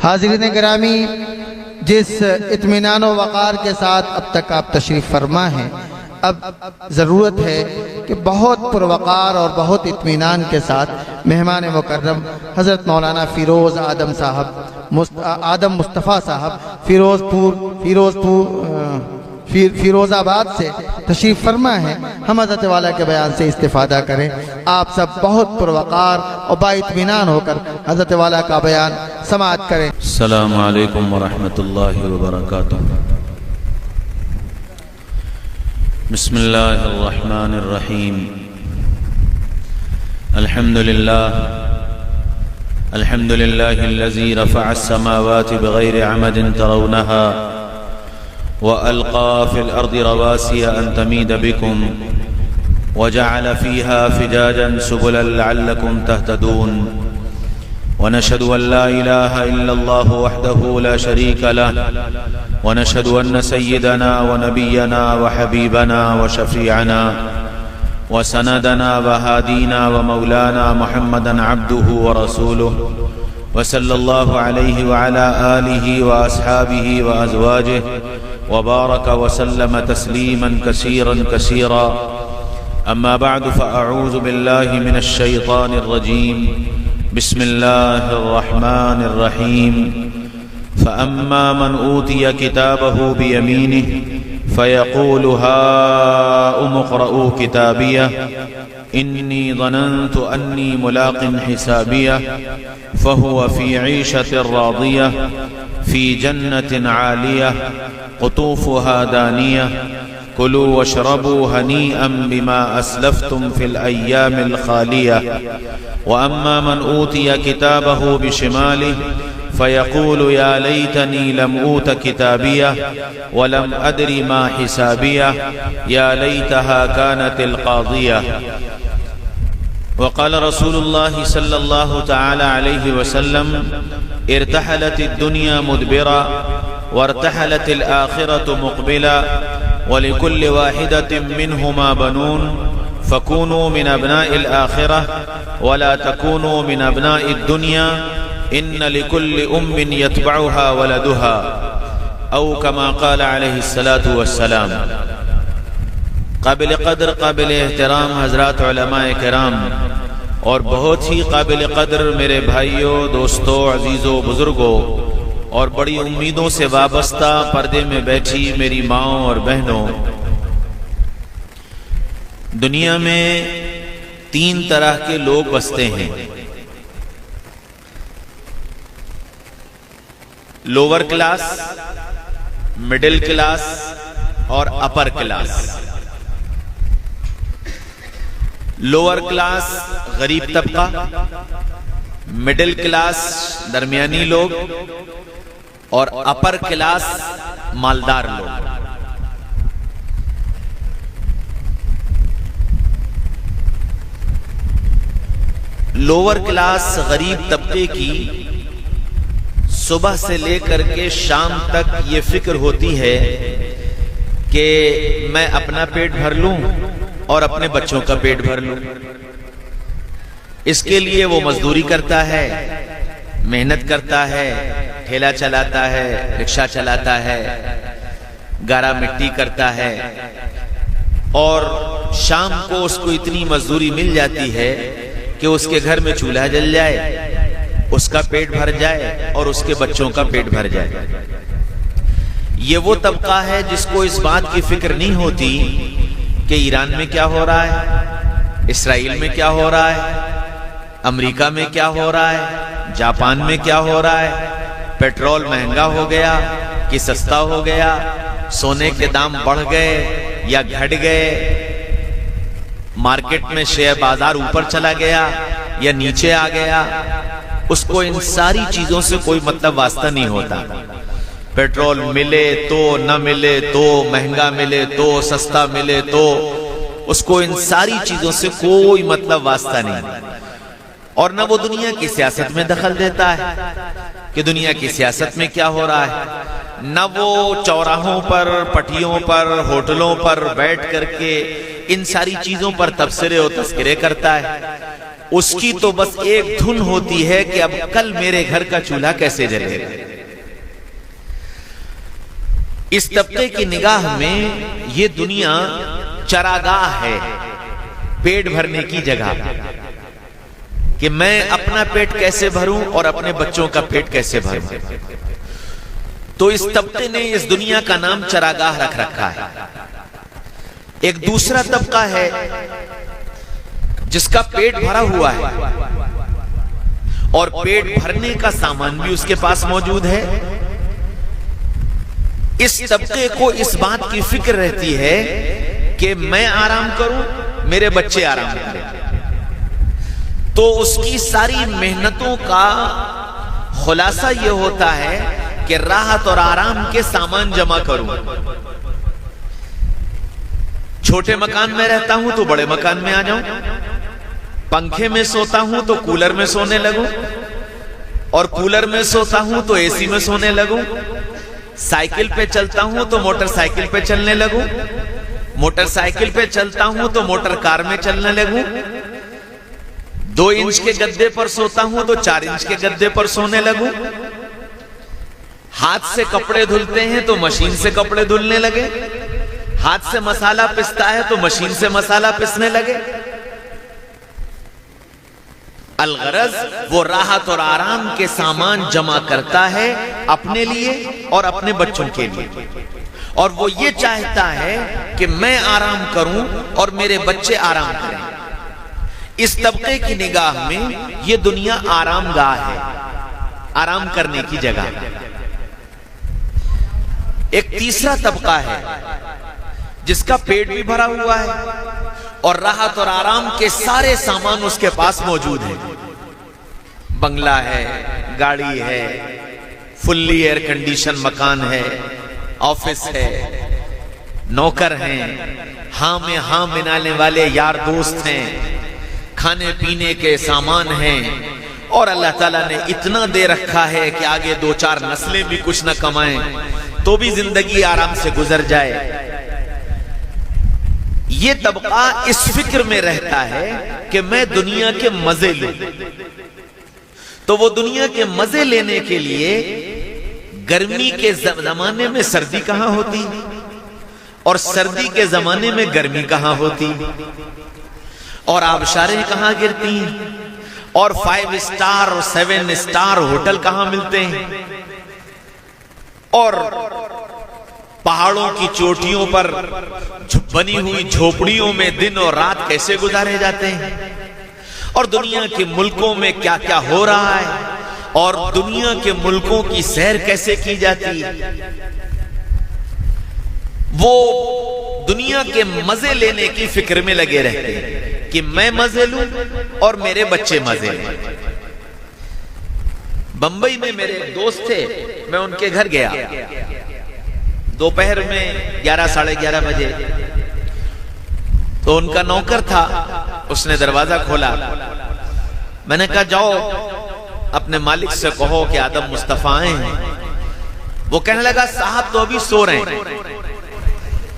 حاضرین گرامی، جس اطمینان و وقار کے ساتھ اب تک آپ تشریف فرما ہیں، اب ضرورت ہے کہ بہت پروقار اور بہت اطمینان کے ساتھ مہمان مکرم حضرت مولانا فیروز آدم مصطفیٰ صاحب فیروز آباد سے تشریف فرما ہے، ہم حضرت والا کے بیان سے استفادہ کریں۔ آپ سب بہت پروقار اور با اطمینان ہو کر حضرت والا کا بیان سماعت کریں۔ السلام علیکم ورحمۃ اللہ وبرکاتہ۔ بسم اللہ الرحمن الرحیم۔ الحمد للہ الذی رفع السماوات بغیر عمد ترونها وألقى في الأرض رواسي أن تميد بكم وجعل فيها فجاجا سبلا لعلكم تهتدون ونشهد أن لا إله إلا الله وحده لا شريك له ونشهد أن سيدنا ونبينا وحبيبنا وشفيعنا وسندنا وهادينا ومولانا محمدا عبده ورسوله وصلى الله عليه وعلى آله وأصحابه وأزواجه وبارك وسلم تسليما كثيرا كثيرا، أما بعد فأعوذ بالله من الشيطان الرجيم، بسم الله الرحمن الرحيم۔ فأما من أوتي كتابه بيمينه فيقول هاؤم اقرءوا كتابيه إني ظننت أني ملاق حسابيه فهو في عيشة راضية في جنة عالية قطوفها دانية كلوا واشربوا هنيئا بما أسلفتم في الأيام الخالية وأما من أوتي كتابه بشماله فيقول يا ليتني لم أوت كتابيه ولم أدر ما حسابيه يا ليتها كانت القاضية۔ وقال رسول الله صلى الله تعالى عليه وسلم ارتحلت الدنيا مدبرا وارتحلت الآخرة مقبلا ولكل واحدة منهما بنون فكونوا من أبناء الآخرة ولا تكونوا من أبناء الدنيا إن لكل أم يتبعها ولدها أو كما قال عليه الصلاة والسلام۔ قابل قدر قابل احترام حضرات علماء کرام اور بہت ہی قابل قدر میرے بھائیوں، دوستوں، عزیزوں، بزرگوں اور بڑی امیدوں سے وابستہ پردے میں بیٹھی میری ماؤں اور بہنوں، دنیا میں 3 طرح کے لوگ بستے ہیں: لوور کلاس، مڈل کلاس اور اپر کلاس۔ لوور کلاس غریب طبقہ، مڈل کلاس درمیانی لوگ اور اپر کلاس مالدار لوگ۔ لوور کلاس غریب طبقے کی صبح سے لے کر کے شام تک یہ فکر ہوتی ہے کہ میں اپنا پیٹ بھر لوں اور اپنے بچوں کا پیٹ بھر لوں۔ اس کے لیے وہ مزدوری کرتا ہے، محنت کرتا ہے، ٹھیلا چلاتا ہے، رکشہ چلاتا ہے، گارا مٹی کرتا ہے، اور شام کو اس کو اتنی مزدوری مل جاتی ہے کہ اس کے گھر میں چولہا جل جائے، اس کا پیٹ بھر جائے اور اس کے بچوں کا پیٹ بھر جائے۔ یہ وہ طبقہ ہے جس کو اس بات کی فکر نہیں ہوتی کہ ایران میں کیا ہو رہا ہے، اسرائیل میں کیا ہو رہا ہے، امریکہ میں کیا ہو رہا ہے، جاپان میں کیا ہو رہا ہے، پیٹرول مہنگا ہو گیا کہ سستا ہو گیا، سونے کے دام بڑھ گئے یا گھٹ گئے، مارکیٹ میں شیئر بازار اوپر چلا گیا یا نیچے آ گیا۔ اس کو ان ساری چیزوں سے کوئی مطلب واسطہ نہیں ہوتا۔ پیٹرول ملے تو نہ ملے تو، مہنگا ملے تو سستا ملے تو، اس کو ان ساری چیزوں سے کوئی مطلب واسطہ نہیں، اور نہ وہ دنیا کی سیاست میں دخل دیتا ہے کہ دنیا کی سیاست میں کیا ہو رہا ہے، نہ وہ چوراہوں پر، پٹیوں پر، ہوٹلوں پر بیٹھ کر کے ان ساری چیزوں پر تبصرے و تذکرے کرتا ہے۔ اس کی تو بس ایک دھن ہوتی ہے کہ اب کل میرے گھر کا چولہا کیسے جلے گا۔ اس طبقے کی نگاہ میں یہ دنیا چراگاہ ہے، پیٹ بھرنے کی جگہ، کہ میں اپنا پیٹ کیسے بھروں اور اپنے بچوں کا پیٹ کیسے بھروں۔ تو اس طبقے نے اس دنیا کا نام چراگاہ رکھ رکھا ہے۔ ایک دوسرا طبقہ ہے جس کا پیٹ بھرا ہوا ہے اور پیٹ بھرنے کا سامان بھی اس کے پاس موجود ہے۔ اس طبقے کو اس بات کی فکر رہتی ہے کہ میں آرام کروں، میرے بچے آرام کریں، تو اس کی ساری محنتوں کا خلاصہ یہ ہوتا ہے کہ راحت اور آرام کے سامان جمع کروں۔ چھوٹے مکان میں رہتا ہوں تو بڑے مکان میں آ جاؤں، پنکھے میں سوتا ہوں تو کولر میں سونے لگوں، اور کولر میں سوتا ہوں تو اے سی میں سونے لگوں، سائیکل پہ چلتا ہوں تو موٹر سائیکل پہ چلنے لگوں، موٹر سائیکل پہ چلتا ہوں تو موٹر کار میں چلنے لگوں، 2 انچ کے گدے پر سوتا ہوں تو 4 انچ کے گدے پر سونے لگوں، ہاتھ سے کپڑے دھلتے ہیں تو مشین سے کپڑے دھلنے لگے، ہاتھ سے مسالہ پستا ہے تو مشین سے مسالہ پسنے لگے۔ الغرض وہ راحت اور آرام کے سامان جمع کرتا ہے اپنے لیے اور اپنے بچوں کے لیے، اور وہ یہ چاہتا ہے کہ میں آرام کروں اور میرے بچے آرام کریں۔ اس طبقے کی نگاہ میں یہ دنیا آرام گاہ ہے، آرام کرنے کی جگہ۔ ایک تیسرا طبقہ ہے جس کا پیٹ بھی بھرا ہوا ہے اور راحت اور آرام کے سارے سامان اس کے پاس موجود ہیں۔ بنگلہ ہے، گاڑی ہے، فلی ایئر کنڈیشن مکان ہے، آفس ہے، نوکر ہیں، ہاں میں ہاں ملانے والے یار دوست ہیں، کھانے پینے کے سامان ہیں، اور اللہ تعالیٰ نے اتنا دے رکھا ہے کہ آگے 2-4 نسلیں بھی کچھ نہ کمائیں تو بھی زندگی آرام سے گزر جائے۔ یہ طبقہ اس فکر میں رہتا ہے کہ میں دنیا کے مزے لوں، تو وہ دنیا کے مزے لینے کے لیے گرمی کے زمانے میں سردی کہاں ہوتی اور سردی کے زمانے میں گرمی کہاں ہوتی، اور آبشاریں کہاں گرتی، اور 5 سٹار اور 7 سٹار ہوٹل کہاں ملتے ہیں، اور پہاڑوں کی چوٹیوں پر بنی ہوئی جھوپڑیوں میں دن اور رات کیسے گزارے جاتے ہیں، اور دنیا کے ملکوں میں کیا کیا ہو رہا ہے، اور دنیا کے ملکوں کی سیر کیسے کی جاتی ہے۔ وہ دنیا کے مزے لینے کی فکر میں لگے رہتے ہیں کہ میں مزے لوں اور میرے بچے مزے لیں۔ بمبئی میں میرے دوست تھے، میں ان کے گھر گیا دوپہر میں 11 ساڑھے 11 بجے، تو ان کا نوکر تھا، اس نے دروازہ کھولا، میں نے کہا جاؤ اپنے مالک سے کہو کہ آدم مصطفیٰ آئے ہیں۔ وہ کہنے لگا صاحب تو ابھی سو رہے ہیں۔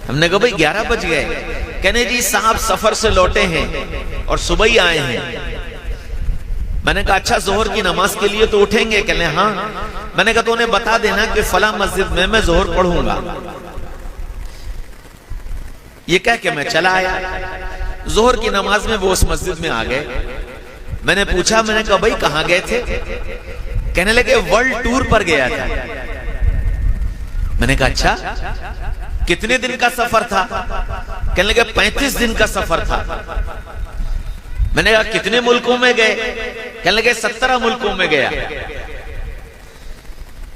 ہم نے کہا بھئی 11 بج گئے، کہنے جی صاحب سفر سے لوٹے ہیں اور صبح ہی آئے ہیں۔ میں نے کہا اچھا ظہر کی نماز کے لیے تو اٹھیں گے؟ کہنے ہاں۔ میں نے کہا تو انہیں بتا دینا کہ فلاں مسجد میں ظہر پڑھوں گا۔ یہ کہہ کہ میں چلا آیا، ظہر کی نماز میں وہ اس مسجد میں آ گئے۔ میں نے پوچھا، میں نے کہا بھائی کہاں گئے تھے؟ کہنے لگے ورلڈ ٹور پر گیا تھا۔ میں نے کہا اچھا کتنے دن کا سفر تھا؟ کہنے لگے 35 دن کا سفر تھا۔ میں نے کہا کتنے ملکوں میں گئے؟ کہنے لگے 17 ملکوں میں گیا۔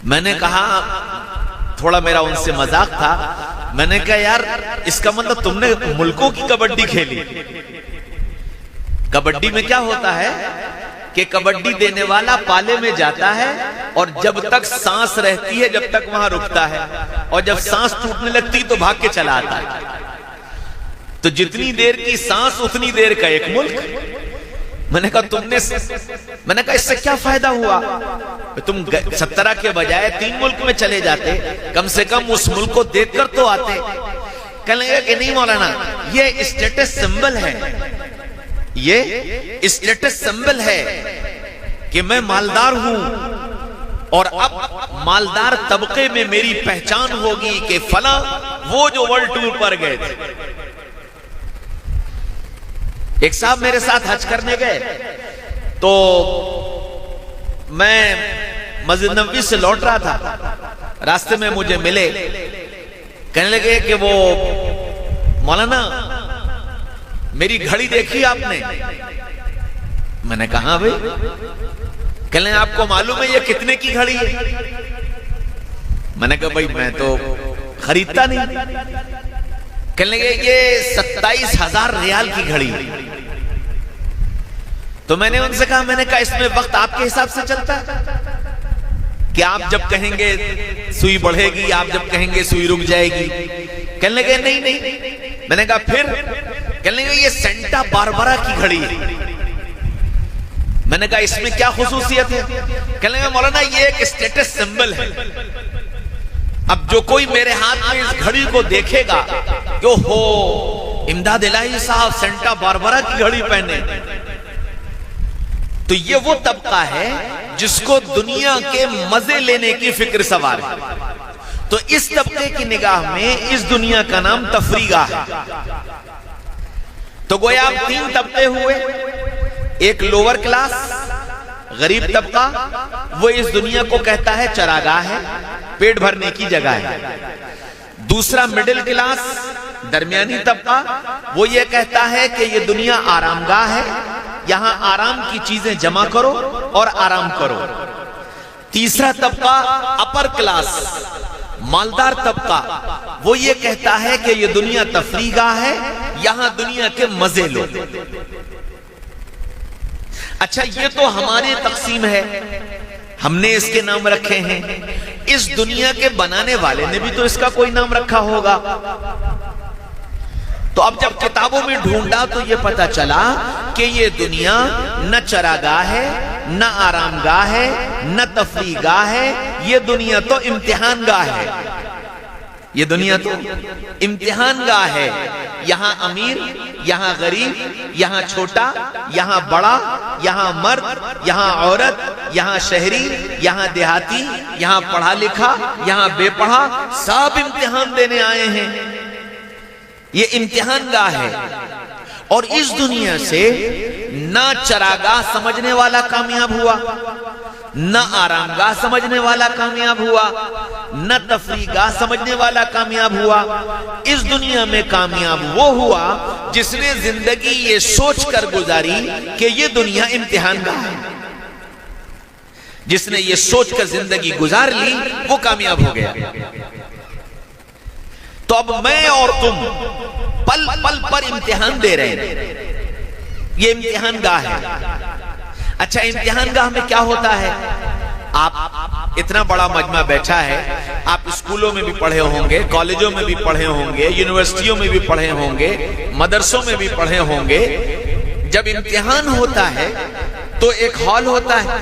میں نے کہا تھوڑا میرا ان سے مذاق تھا، میں نے کہا یار اس کا مطلب تم نے ملکوں کی کبڈی کھیلی۔ کبڈی میں کیا ہوتا ہے کہ کبڈی دینے والا پالے میں جاتا ہے اور جب تک سانس رہتی ہے جب تک وہاں رکتا ہے، اور جب سانس ٹوٹنے لگتی تو بھاگ کے چلا آتا ہے۔ تو جتنی دیر کی سانس اتنی دیر کا ایک ملک۔ میں نے کہا اس سے کیا فائدہ ہوا؟ تم 17 کے بجائے 3 ملک میں چلے جاتے، کم سے کم اس ملک کو دیکھ کر تو آتے۔ کہنے لگا کہ نہیں مولانا یہ اسٹیٹس سمبل ہے، یہ اسٹیٹس سمبل ہے کہ میں مالدار ہوں، اور اب مالدار طبقے میں میری پہچان ہوگی کہ فلاں وہ جو ورلڈ ٹور پر گئے تھے۔ ایک صاحب میرے ساتھ حج کرنے گئے تو میں مسجد نبوی سے لوٹ رہا تھا، راستے میں مجھے ملے، کہنے لگے کہ وہ مولانا میری گھڑی دیکھی آپ نے؟ میں نے کہا بھئی؟ کہنے لگے آپ کو معلوم ہے یہ کتنے کی گھڑی ہے؟ میں نے کہا بھئی میں تو خریدتا نہیں۔ کہنے لگے یہ 27,000 ریال کی گھڑی ہے۔ تو میں نے ان سے کہا، میں نے کہا اس میں وقت آپ کے حساب سے چلتا ہے کہ آپ جب کہیں گے سوئی بڑھے گی، آپ جب کہیں گے سوئی رک جائے گی؟ کہنے لگے نہیں۔ میں نے کہا پھر؟ کہنے لگے یہ سینٹا باربرا کی گھڑی ہے۔ میں نے کہا اس میں کیا خصوصیت ہے؟ کہنے لگے مولانا یہ ایک اسٹیٹس سمبل ہے، اب جو کوئی میرے ہاتھ میں اس گھڑی کو دیکھے گا کہ ہو امداد الہی صاحب سینٹا باربرا کی گھڑی پہنے، تو یہ وہ طبقہ ہے جس کو دنیا کے مزے لینے کی فکر سوار ہے۔ تو اس طبقے کی نگاہ میں اس دنیا کا نام تفریح ہے۔ تو گویا اب 3 طبقے ہوئے، ایک لوور کلاس غریب طبقہ، وہ اس دنیا کو کہتا ہے چراگاہ ہے، پیٹ بھرنے کی جگہ ہے۔ دوسرا مڈل کلاس درمیانی طبقہ، وہ یہ کہتا ہے کہ یہ دنیا آرام گاہ ہے، یہاں آرام کی چیزیں جمع کرو اور آرام کرو۔ تیسرا طبقہ اپر کلاس مالدار طبقہ، وہ یہ کہتا ہے کہ یہ دنیا تفریح گاہ ہے، یہاں دنیا کے مزے لو۔ اچھا یہ تو ہماری تقسیم ہے، ہم نے اس کے نام رکھے ہیں، اس دنیا کے بنانے والے نے بھی تو اس کا کوئی نام رکھا ہوگا۔ تو اب جب کتابوں میں ڈھونڈا تو یہ پتا چلا کہ یہ دنیا نہ چراگاہ ہے، نہ آرام گاہ ہے، نہ تفریح گاہ ہے، یہ دنیا تو امتحان گاہ ہے۔ یہ دنیا تو امتحان گاہ ہے، یہاں امیر، یہاں غریب، یہاں چھوٹا، یہاں بڑا، یہاں مرد، یہاں عورت، یہاں شہری، یہاں دیہاتی، یہاں پڑھا لکھا، یہاں بے پڑھا، سب امتحان دینے آئے ہیں۔ یہ امتحان گاہ ہے، اور اس دنیا سے نہ چراگاہ سمجھنے والا کامیاب ہوا، نہ آرام گاہ سمجھنے والا کامیاب ہوا، نہ تفریح گاہ سمجھنے والا کامیاب ہوا۔ اس دنیا میں کامیاب وہ ہوا جس نے زندگی یہ سوچ کر گزاری کہ یہ دنیا امتحان گاہ ہے۔ جس نے یہ سوچ کر زندگی گزار لی وہ کامیاب ہو گیا۔ تو اب میں اور تم پل پل پر امتحان دے رہے ہیں، یہ امتحان گاہ ہے۔ اچھا امتحان گاہ میں کیا ہوتا ہے؟ آپ اتنا بڑا مجمع بیٹھا ہے، آپ اسکولوں میں بھی پڑھے ہوں گے، کالجوں میں بھی پڑھے ہوں گے، یونیورسٹیوں میں بھی پڑھے ہوں گے، مدرسوں میں بھی پڑھے ہوں گے۔ جب امتحان ہوتا ہے تو ایک ہال ہوتا ہے،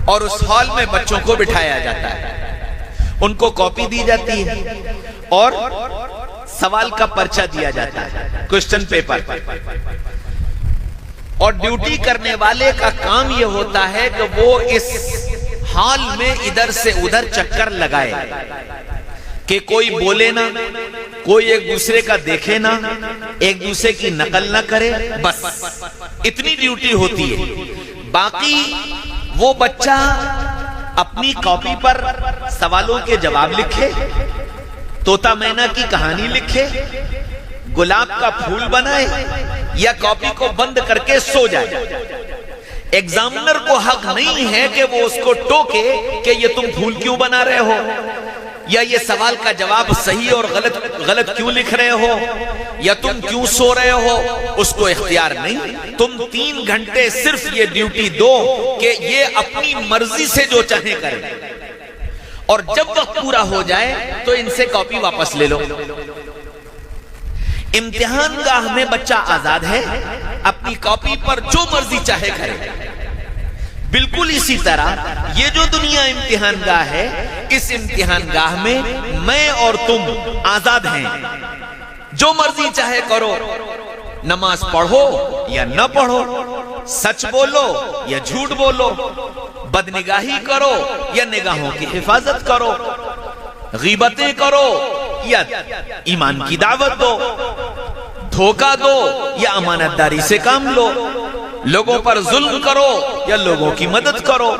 اور اس ہال میں بچوں کو بٹھایا جاتا ہے، ان کو کاپی دی جاتی ہے اور سوال کا پرچہ دیا جاتا ہے، کوسچن پیپر، اور ڈیوٹی کرنے والے کا کام یہ ہوتا ہے کہ وہ اس ہال میں ادھر سے ادھر چکر لگائے کہ کوئی بولے نہ، کوئی ایک دوسرے کا دیکھے نہ، ایک دوسرے کی نقل نہ کرے، بس اتنی ڈیوٹی ہوتی ہے۔ باقی وہ بچہ اپنی کاپی پر سوالوں کے جواب لکھے، طوطا مینا کی کہانی لکھے، گلاب کا پھول بنائے، یا کاپی کو بند کر کے سو جائے۔ ایگزامنر کو حق نہیں ہے کہ وہ اس کو ٹوکے کہ یہ تم پھول کیوں بنا رہے ہو، یا یہ سوال کا جواب صحیح اور غلط کیوں لکھ رہے ہو، یا تم کیوں سو رہے ہو، اس کو اختیار نہیں۔ تم 3 گھنٹے صرف یہ ڈیوٹی دو کہ یہ اپنی مرضی سے جو چاہے کرے، اور جب وقت پورا ہو جائے تو ان سے کاپی واپس لے لو۔ امتحان گاہ میں بچہ آزاد ہے، اپنی کاپی پر جو مرضی چاہے کرے۔ بالکل اسی طرح یہ جو دنیا امتحان گاہ ہے، اس امتحان گاہ میں میں اور تم آزاد ہیں، جو مرضی چاہے کرو، نماز پڑھو، یا نہ پڑھو، سچ بولو یا جھوٹ بولو، بدنگاہی کرو یا نگاہوں کی حفاظت کرو، غیبتیں کرو یا ایمان کی دعوت دو، دھوکہ دو یا امانت داری سے کام لو، لوگوں پر ظلم کرو یا لوگوں کی مدد کرو،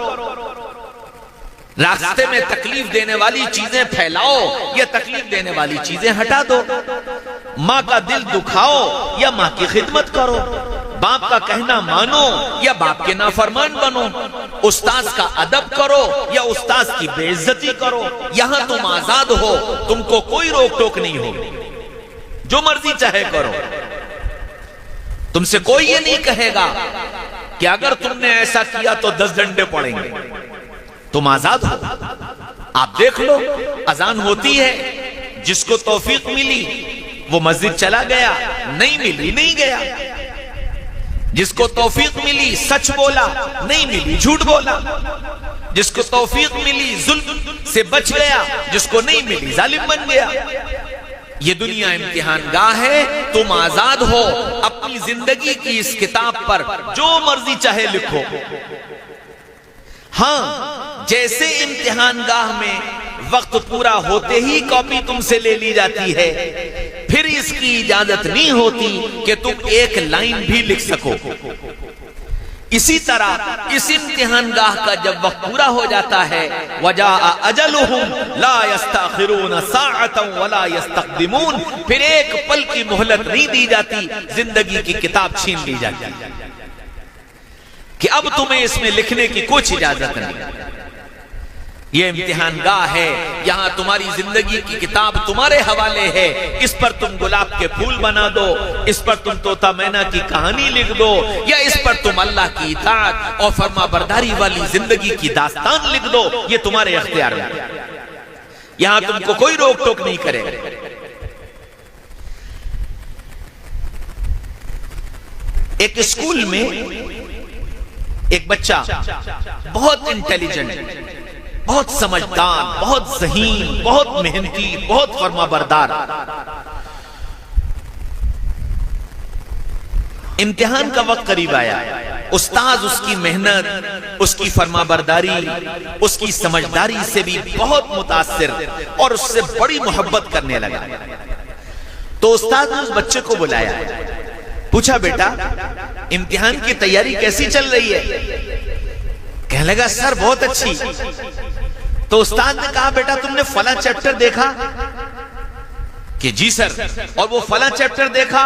راستے میں تکلیف دینے والی چیزیں پھیلاؤ یا تکلیف دینے والی چیزیں ہٹا دو، ماں کا دل دکھاؤ یا ماں کی خدمت کرو، باپ کا کہنا مانو یا باپ کے نافرمان بنو، استاذ کا ادب کرو یا استاذ کی بے عزتی کرو۔ یہاں تم آزاد ہو، تم کو کوئی روک ٹوک نہیں ہو، جو مرضی چاہے کرو، تم سے کوئی یہ نہیں کہے گا کہ اگر تم نے ایسا کیا تو 10 ڈنڈے پڑیں گے، تم آزاد ہو۔ آپ دیکھ لو، اذان ہوتی ہے، جس کو توفیق ملی وہ مسجد چلا گیا، نہیں ملی نہیں گیا، جس کو توفیق ملی سچ بولا، نہیں ملی جھوٹ بولا، جس کو توفیق ملی ظلم سے بچ گیا، جس کو نہیں ملی ظالم بن گیا۔ یہ دنیا امتحان گاہ ہے، تم آزاد ہو، اپنی زندگی کی اس کتاب پر جو مرضی چاہے لکھو۔ ہاں، جیسے امتحان گاہ میں وقت پورا ہوتے ہی کاپی تم سے لے لی جاتی ہے، پھر اس کی اجازت نہیں ہوتی کہ تم ایک لائن بھی لکھ سکو۔ اسی طرح اس امتحان گاہ کا جب وقت پورا ہو جاتا ہے، وَجَاءَ أَجَلُهُمْ لَا يَسْتَأْخِرُونَ سَاعَةً وَلَا يَسْتَقْدِمُونَ، پھر ایک پل کی مہلت نہیں دی جاتی، زندگی کی کتاب چھین لی جاتی کہ اب تمہیں اس میں لکھنے کی کچھ اجازت نہیں۔ یہ امتحان گاہ ہے، یہاں تمہاری زندگی کی کتاب تمہارے حوالے ہے، اس پر تم گلاب کے پھول بنا دو، اس پر تم طوطا مینا کی کہانی لکھ دو، یا اس پر تم اللہ کی اطاعت اور فرما برداری والی زندگی کی داستان لکھ دو، یہ تمہارے اختیار میں، یہاں تم کو کوئی روک ٹوک نہیں کرے۔ ایک اسکول میں ایک بچہ بہت انٹیلیجنٹ، بہت سمجھدار، بہت ذہین، بہت محنتی، بہت فرما بردار، امتحان کا وقت قریب آیا، استاذ اس کی محنت، اس کی فرما برداری، اس کی سمجھداری سے بھی بہت متاثر اور اس سے بڑی محبت کرنے لگا۔ تو استاذ نے اس بچے کو بلایا، پوچھا بیٹا امتحان کی تیاری کیسی چل رہی ہے؟ کہنے لگا سر بہت اچھی۔ تو استاد نے کہا بیٹا تم نے فلاں چیپٹر دیکھا؟ کہ جی سر۔ اور وہ فلاں چیپٹر دیکھا؟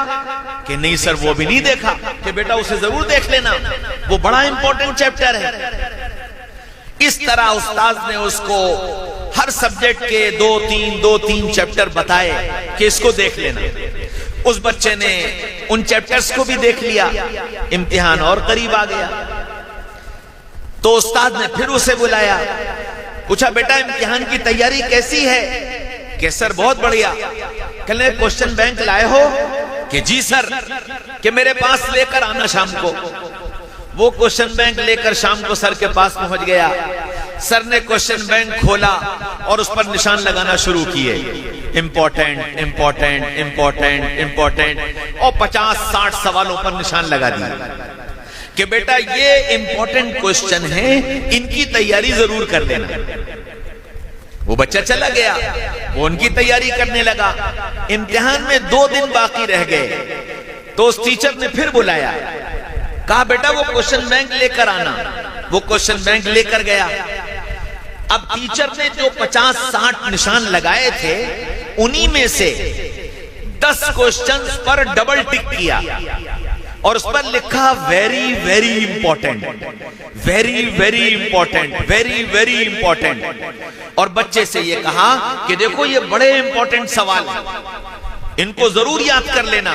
کہ نہیں سر وہ بھی نہیں دیکھا۔ کہ بیٹا اسے ضرور دیکھ لینا، وہ بڑا امپورٹنٹ چیپٹر ہے۔ اس طرح استاد نے اس کو ہر سبجیکٹ کے دو تین چیپٹر بتائے کہ اس کو دیکھ لینا۔ اس بچے نے ان چیپٹرز کو بھی دیکھ لیا، امتحان اور قریب آ گیا۔ تو استاد نے پھر اسے بلایا، پوچھا بیٹا امتحان کی تیاری کیسی ہے؟ کہ سر بہت بڑھیا۔ کہنے کوشچن بینک لائے ہو؟ کہ جی سر۔ کہ میرے پاس لے کر آنا شام کو۔ وہ کوشچن بینک لے کر شام کو سر کے پاس پہنچ گیا۔ سر نے کوشچن بینک کھولا اور اس پر نشان لگانا شروع کیے، امپورٹنٹ امپورٹنٹ امپورٹنٹ امپورٹنٹ، اور 50-60 سوالوں پر نشان لگا دیا کہ بیٹا یہ امپورٹنٹ کوشچن ہیں، ان کی تیاری ضرور کر لینا۔ وہ بچہ چلا گیا، وہ ان کی تیاری کرنے لگا۔ امتحان میں 2 دن باقی رہ گئے تو اس ٹیچر نے پھر بلایا، کہا بیٹا وہ کوشچن بینک لے کر آنا۔ وہ کوشچن بینک لے کر گیا۔ اب ٹیچر نے جو 50-60 نشان لگائے تھے انہی میں سے 10 کوشچنز پر ڈبل ٹک کیا اور اس پر لکھا very very important, very very important, very very important, اور بچے سے یہ کہا کہ دیکھو یہ بڑے امپورٹنٹ سوال ہیں، ان کو ضرور یاد کر لینا۔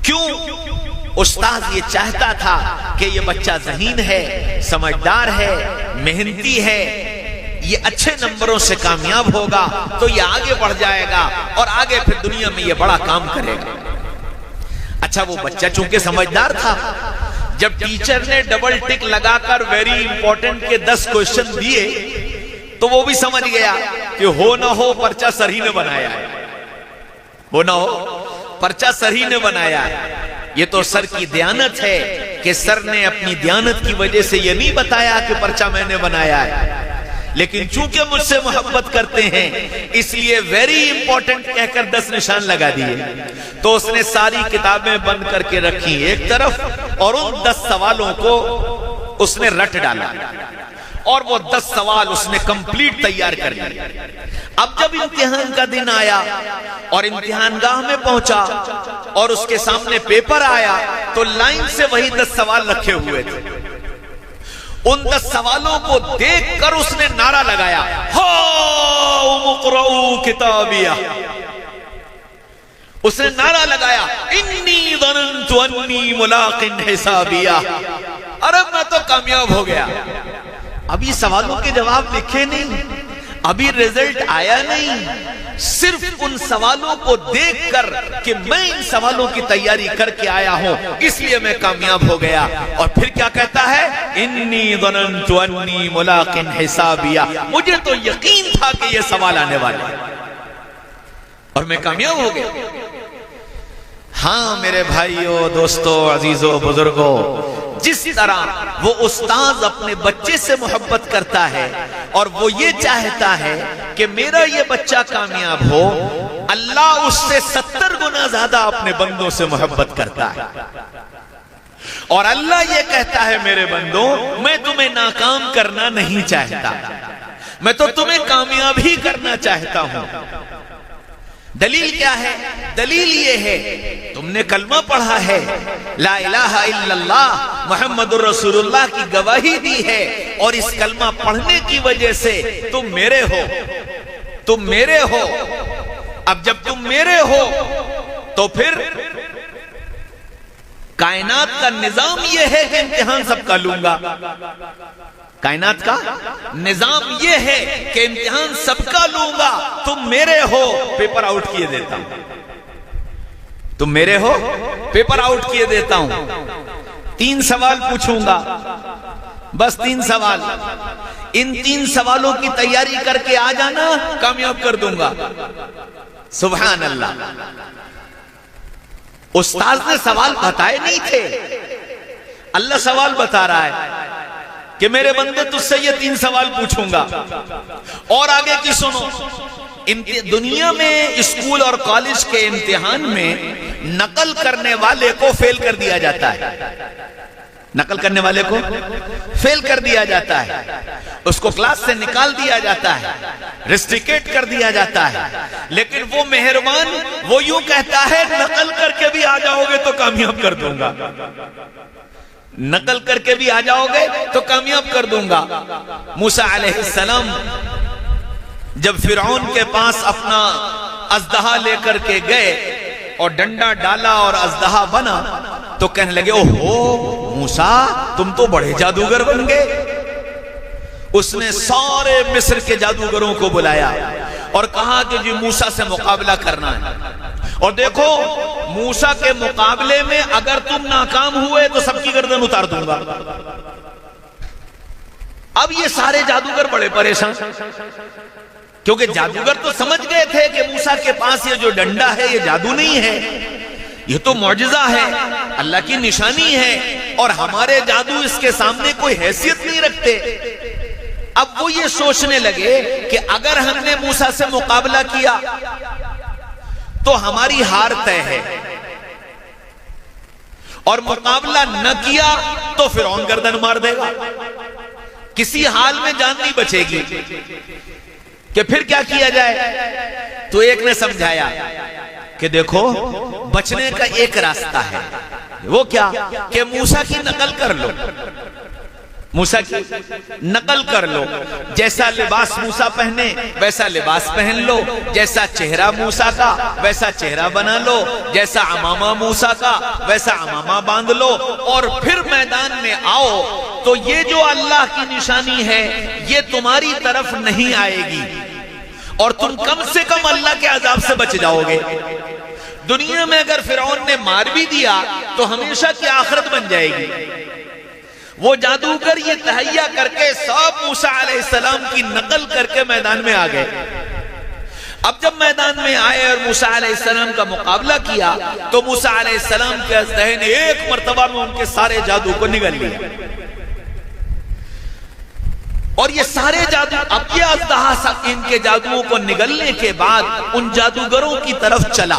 کیوں؟ استاد یہ چاہتا تھا کہ یہ بچہ ذہین ہے، سمجھدار ہے، محنتی ہے، یہ اچھے نمبروں سے کامیاب ہوگا تو یہ آگے بڑھ جائے گا اور آگے پھر دنیا میں یہ بڑا کام کرے گا۔ اچھا وہ بچہ چونکہ سمجھدار تھا، جب ٹیچر نے ڈبل ٹک لگا کر ویری امپورٹنٹ کے 10 کوشچن دیے تو وہ بھی سمجھ گیا کہ ہو نہ ہو پرچہ سر ہی نے بنایا ہے، ہو نہ ہو پرچہ سر ہی نے بنایا ہے۔ یہ تو سر کی دیانت ہے کہ سر نے اپنی دیانت کی وجہ سے یہ نہیں بتایا کہ پرچہ میں نے بنایا ہے، لیکن چونکہ مجھ سے محبت کرتے ہیں اس لیے ویری امپورٹنٹ کہہ کر 10 نشان لگا دیے۔ تو اس نے ساری کتابیں بند کر کے رکھی ایک طرف، اور ان 10 سوالوں کو اس نے رٹ ڈالا، اور وہ 10 سوال اس نے کمپلیٹ تیار کر لیے۔ اب جب امتحان کا دن آیا اور امتحان گاہ میں پہنچا اور اس کے سامنے پیپر آیا تو لائن سے وہی 10 سوال رکھے ہوئے تھے۔ ان 10 سوالوں کو دیکھ کر اس نے نعرہ لگایا، ہاؤ اقرؤ کتابیہ۔ اس نے نعرہ لگایا، انی ظننت انی ملاق حسابیہ، ارے میں تو کامیاب ہو گیا۔ ابھی سوالوں کے جواب لکھے نہیں، ابھی رزلٹ آیا نہیں، صرف ان سوالوں کو دیکھ کر کہ میں ان سوالوں کی تیاری کر کے آیا ہوں اس لیے میں کامیاب ہو گیا۔ اور پھر کیا کہتا ہے، انی ظننت انی ملاق حسابیہ، مجھے تو یقین تھا کہ یہ سوال آنے والے اور میں کامیاب ہو گیا۔ ہاں میرے بھائیوں، دوستوں، عزیزوں، بزرگوں، جس طرح وہ استاذ اپنے بچے سے محبت کرتا ہے اور وہ یہ چاہتا ہے کہ میرا یہ بچہ کامیاب ہو، اللہ اس سے 70 گنا زیادہ اپنے بندوں سے محبت کرتا ہے، اور اللہ یہ کہتا ہے میرے بندوں میں تمہیں ناکام کرنا نہیں چاہتا، میں تو تمہیں کامیاب ہی کرنا چاہتا ہوں۔ دلیل کیا ہے؟ دلیل یہ ہے تم نے کلمہ پڑھا ہے، لا الہ الا اللہ محمد الرسول اللہ کی گواہی دی ہے، اور اس کلمہ پڑھنے کی وجہ سے تم میرے ہو، تم میرے ہو۔ اب جب تم میرے ہو تو پھر کائنات کا نظام یہ ہے کہ امتحان سب کا لوں گا، کائنات کا نظام یہ ہے کہ امتحان سب کا لوں گا، تم میرے ہو پیپر آؤٹ کیے دیتا ہوں، تم میرے ہو پیپر آؤٹ کیے دیتا ہوں۔ 3 سوال پوچھوں گا، بس 3 سوال، ان 3 سوالوں کی تیاری کر کے آ جانا، کامیاب کر دوں گا۔ سبحان اللہ، استاذ نے سوال بتائے نہیں تھے، اللہ سوال بتا رہا ہے کہ میرے بندے تجھ سے یہ 3 سوال پوچھوں گا، اور آگے کی سنو۔ دنیا میں اسکول اور کالج کے امتحان میں نقل کرنے والے کو فیل کر دیا جاتا ہے، نقل کرنے والے کو فیل کر دیا جاتا ہے، اس کو کلاس سے نکال دیا جاتا ہے، ریسٹریکٹ کر دیا جاتا ہے، لیکن وہ مہربان وہ یوں کہتا ہے نقل کر کے بھی آ جاؤ گے تو کامیاب کر دوں گا، نقل کر کے بھی آ جاؤ گے تو کامیاب کر دوں گا۔ موسیٰ علیہ السلام جب فرعون کے پاس اپنا اژدہا لے کر کے گئے اور ڈنڈا ڈالا اور اژدہا بنا تو کہنے لگے اوہو موسیٰ تم تو بڑے جادوگر بن گئے۔ اس نے سارے مصر کے جادوگروں کو بلایا اور کہا کہ جی موسیٰ سے مقابلہ کرنا ہے، اور دیکھو موسیٰ کے مقابلے میں اگر تم ناکام ہوئے تو سب کی گردن اتار دوں گا۔ اب یہ سارے جادوگر بڑے پریشان، کیونکہ جادوگر تو سمجھ گئے تھے کہ موسیٰ کے پاس یہ جو ڈنڈا ہے یہ جادو نہیں ہے، یہ تو معجزہ ہے، اللہ کی نشانی ہے، اور ہمارے جادو اس کے سامنے کوئی حیثیت نہیں رکھتے۔ اب وہ یہ سوچنے لگے کہ اگر ہم نے موسیٰ سے مقابلہ کیا تو ہماری ہار طے ہے، اور مقابلہ نہ کیا تو فرعون گردن مار دے گا، کسی حال میں جان نہیں بچے گی۔ کہ پھر کیا کیا جائے؟ تو ایک نے سمجھایا کہ دیکھو بچنے کا ایک راستہ ہے، وہ کیا کہ موسیٰ کی نقل کر لو، موسیٰ کی نقل کر لو، جیسا لباس موسیٰ پہنے ویسا لباس پہن لو، جیسا چہرہ موسیٰ کا ویسا چہرہ بنا لو، جیسا عمامہ موسیٰ کا ویسا عمامہ باندھ لو، اور پھر میدان میں آؤ تو یہ جو اللہ کی نشانی ہے یہ تمہاری طرف نہیں آئے گی، اور تم کم سے کم اللہ کے عذاب سے بچ جاؤ گے۔ دنیا میں اگر فرعون نے مار بھی دیا تو ہمیشہ کی آخرت بن جائے گی۔ وہ جادوگر یہ تہیا کر کے سب موسیٰ علیہ السلام کی نقل کر کے میدان میں آ گئے۔ اب جب میدان میں آئے اور موسیٰ علیہ السلام کا مقابلہ کیا تو موسیٰ علیہ السلام کے ذہن نے ایک مرتبہ میں ان کے سارے جادو کو نگل لیا، اور یہ سارے جادو، اب یہ اژدہا ان کے جادوؤں کو نگلنے کے بعد ان جادوگروں کی طرف چلا،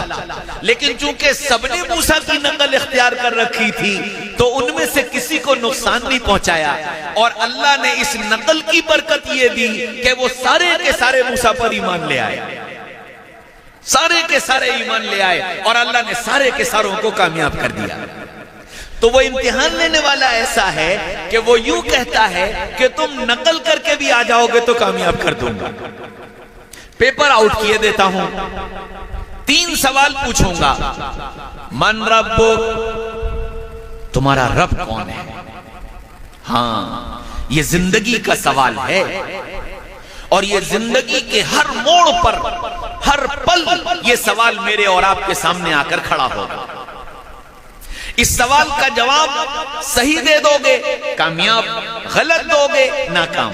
لیکن چونکہ سب نے موسیٰ کی نقل اختیار کر رکھی تھی تو ان میں سے کسی کو نقصان نہیں پہنچایا، اور اللہ نے اس نقل کی برکت یہ دی کہ وہ سارے کے سارے موسیٰ پر ایمان لے آئے، سارے کے سارے ایمان لے آئے، اور اللہ نے سارے کے ساروں کو کامیاب کر دیا۔ تو وہ امتحان لینے والا ایسا ہے کہ وہ یوں کہتا ہے کہ تم نقل کر کے بھی آ جاؤ گے تو کامیاب کر دوں گا۔ پیپر آؤٹ کیے دیتا ہوں، 3 سوال پوچھوں گا۔ من ربک، تمہارا رب کون ہے؟ ہاں، یہ زندگی کا سوال ہے، اور یہ زندگی کے ہر موڑ پر، ہر پل یہ سوال میرے اور آپ کے سامنے آ کر کھڑا ہوگا۔ اس سوال کا جواب صحیح دے دو گے کامیاب، غلط دو گے ناکام۔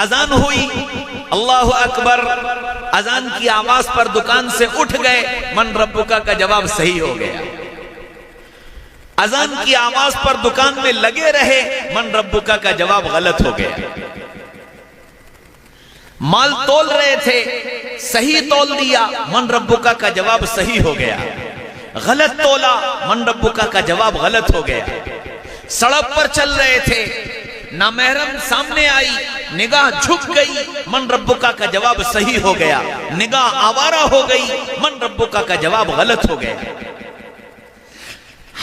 اذان ہوئی، اللہ اکبر، اذان کی آواز پر دکان سے اٹھ گئے، من ربکا کا جواب صحیح ہو گیا۔ اذان کی آواز پر دکان میں لگے رہے، من ربکا کا جواب غلط ہو گیا۔ مال تول رہے تھے، صحیح تول دیا، من ربکا کا جواب صحیح ہو گیا۔ غلط تولا، من ربکا کا جواب غلط ہو گیا۔ سڑک پر چل رہے تھے، نامحرم سامنے آئی، نگاہ جھک گئی، من ربکا کا جواب صحیح ہو گیا۔ نگاہ آوارہ ہو گئی، من ربکا کا جواب غلط ہو گیا۔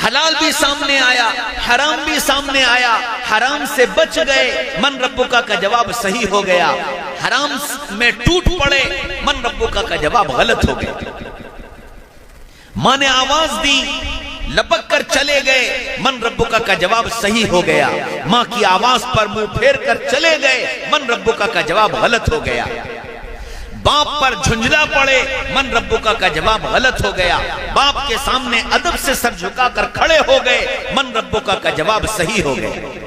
حلال بھی سامنے آیا، حرام بھی سامنے آیا، حرام سے بچ گئے، من ربکا کا جواب صحیح ہو گیا۔ حرام میں ٹوٹ پڑے، من ربکا کا جواب غلط ہو گیا۔ ماں نے آواز دی، لپک کر چلے گئے، من ربکا کا جواب صحیح ہو گیا۔ ماں کی آواز پر منہ پھیر کر چلے گئے، من ربکا کا جواب غلط ہو گیا۔ باپ پر جھنجلا پڑے، من ربکا کا جواب غلط ہو گیا۔ باپ کے سامنے ادب سے سر جھکا کر کھڑے ہو گئے، من ربکا کا جواب صحیح ہو گیا۔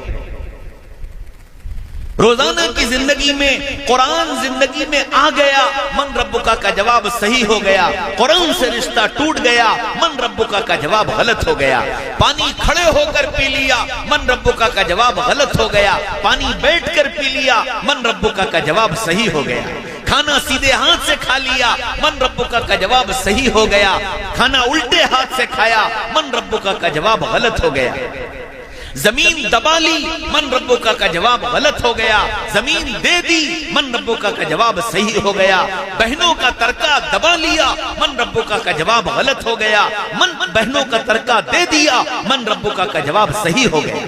روزانہ کی زندگی میں قرآن زندگی میں آ گیا، من ربکا کا جواب صحیح ہو گیا۔ قرآن سے رشتہ ٹوٹ گیا، من ربکا کا جواب غلط ہو گیا۔ پانی کھڑے ہو کر پی لیا، من ربکا کا جواب غلط ہو گیا۔ پانی بیٹھ کر پی لیا، من ربکا کا جواب صحیح ہو گیا۔ کھانا سیدھے ہاتھ سے کھا لیا، من ربکا کا جواب صحیح ہو گیا۔ کھانا الٹے ہاتھ سے کھایا، من ربکا کا جواب غلط ہو گیا۔ زمین دبا لی، من ربکا کا جواب غلط ہو گیا۔ زمین دے دی، من ربکا کا جواب صحیح ہو گیا۔ بہنوں کا ترکہ دبا لیا، من ربکا کا جواب غلط ہو گیا۔ بہنوں کا ترکہ دے دیا، من ربکا کا جواب صحیح ہو گیا۔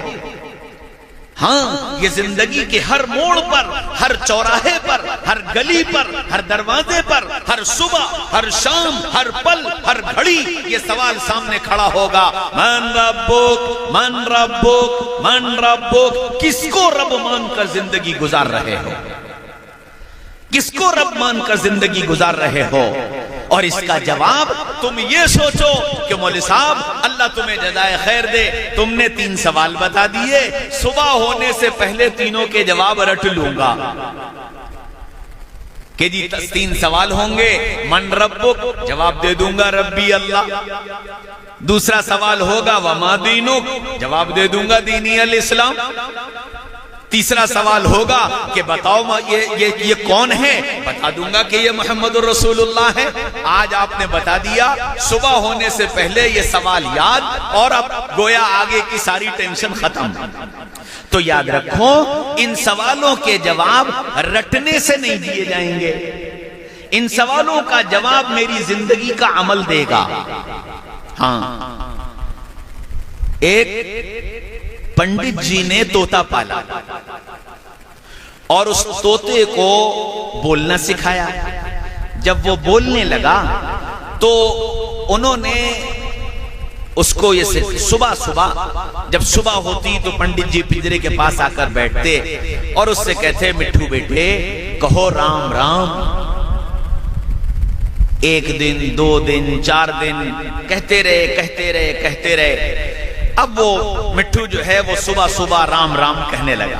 ہاں، یہ زندگی کے ہر موڑ پر، ہر چوراہے پر، ہر گلی پر، ہر دروازے پر، ہر صبح، ہر شام، ہر پل، ہر گھڑی یہ سوال سامنے کھڑا ہوگا، من ربک، من ربک، من ربک۔ کس کو رب مان کر زندگی گزار رہے ہو؟ کس کو رب مان کر زندگی گزار رہے ہو؟ اور اس کا جواب تم یہ سوچو کہ مولوی صاحب اللہ تمہیں جزائے خیر دے، تم نے 3 سوال بتا دیے، صبح ہونے سے پہلے تینوں کے جواب رٹ لوں گا کہ جی 3 سوال ہوں گے، من ربک، جواب دے دوں گا ربی اللہ۔ دوسرا سوال ہوگا وما دینک، جواب دے دوں گا دینی الاسلام۔ تیسرا سوال ہوگا کہ بتاؤ یہ کون ہے، بتا دوں گا کہ یہ محمد الرسول اللہ ہے۔ آج آپ نے بتا دیا، صبح ہونے سے پہلے یہ سوال یاد، اور اب گویا آگے کی ساری ٹینشن ختم۔ تو یاد رکھو، ان سوالوں کے جواب رٹنے سے نہیں دیے جائیں گے، ان سوالوں کا جواب میری زندگی کا عمل دے گا۔ ہاں، ایک پنڈت جی نے طوطا پالا اور اس طوطے کو بولنا سکھایا۔ جب وہ بولنے لگا تو انہوں نے اس کو یہ صبح جب صبح ہوتی تو پنڈت جی پنجرے کے پاس آ کر بیٹھتے اور اس سے کہتے، مٹھو بیٹے کہو رام رام۔ 1 دن 2 دن 4 دن کہتے رہے۔ اب وہ مٹھو جو ہے وہ صبح رام رام کہنے لگا۔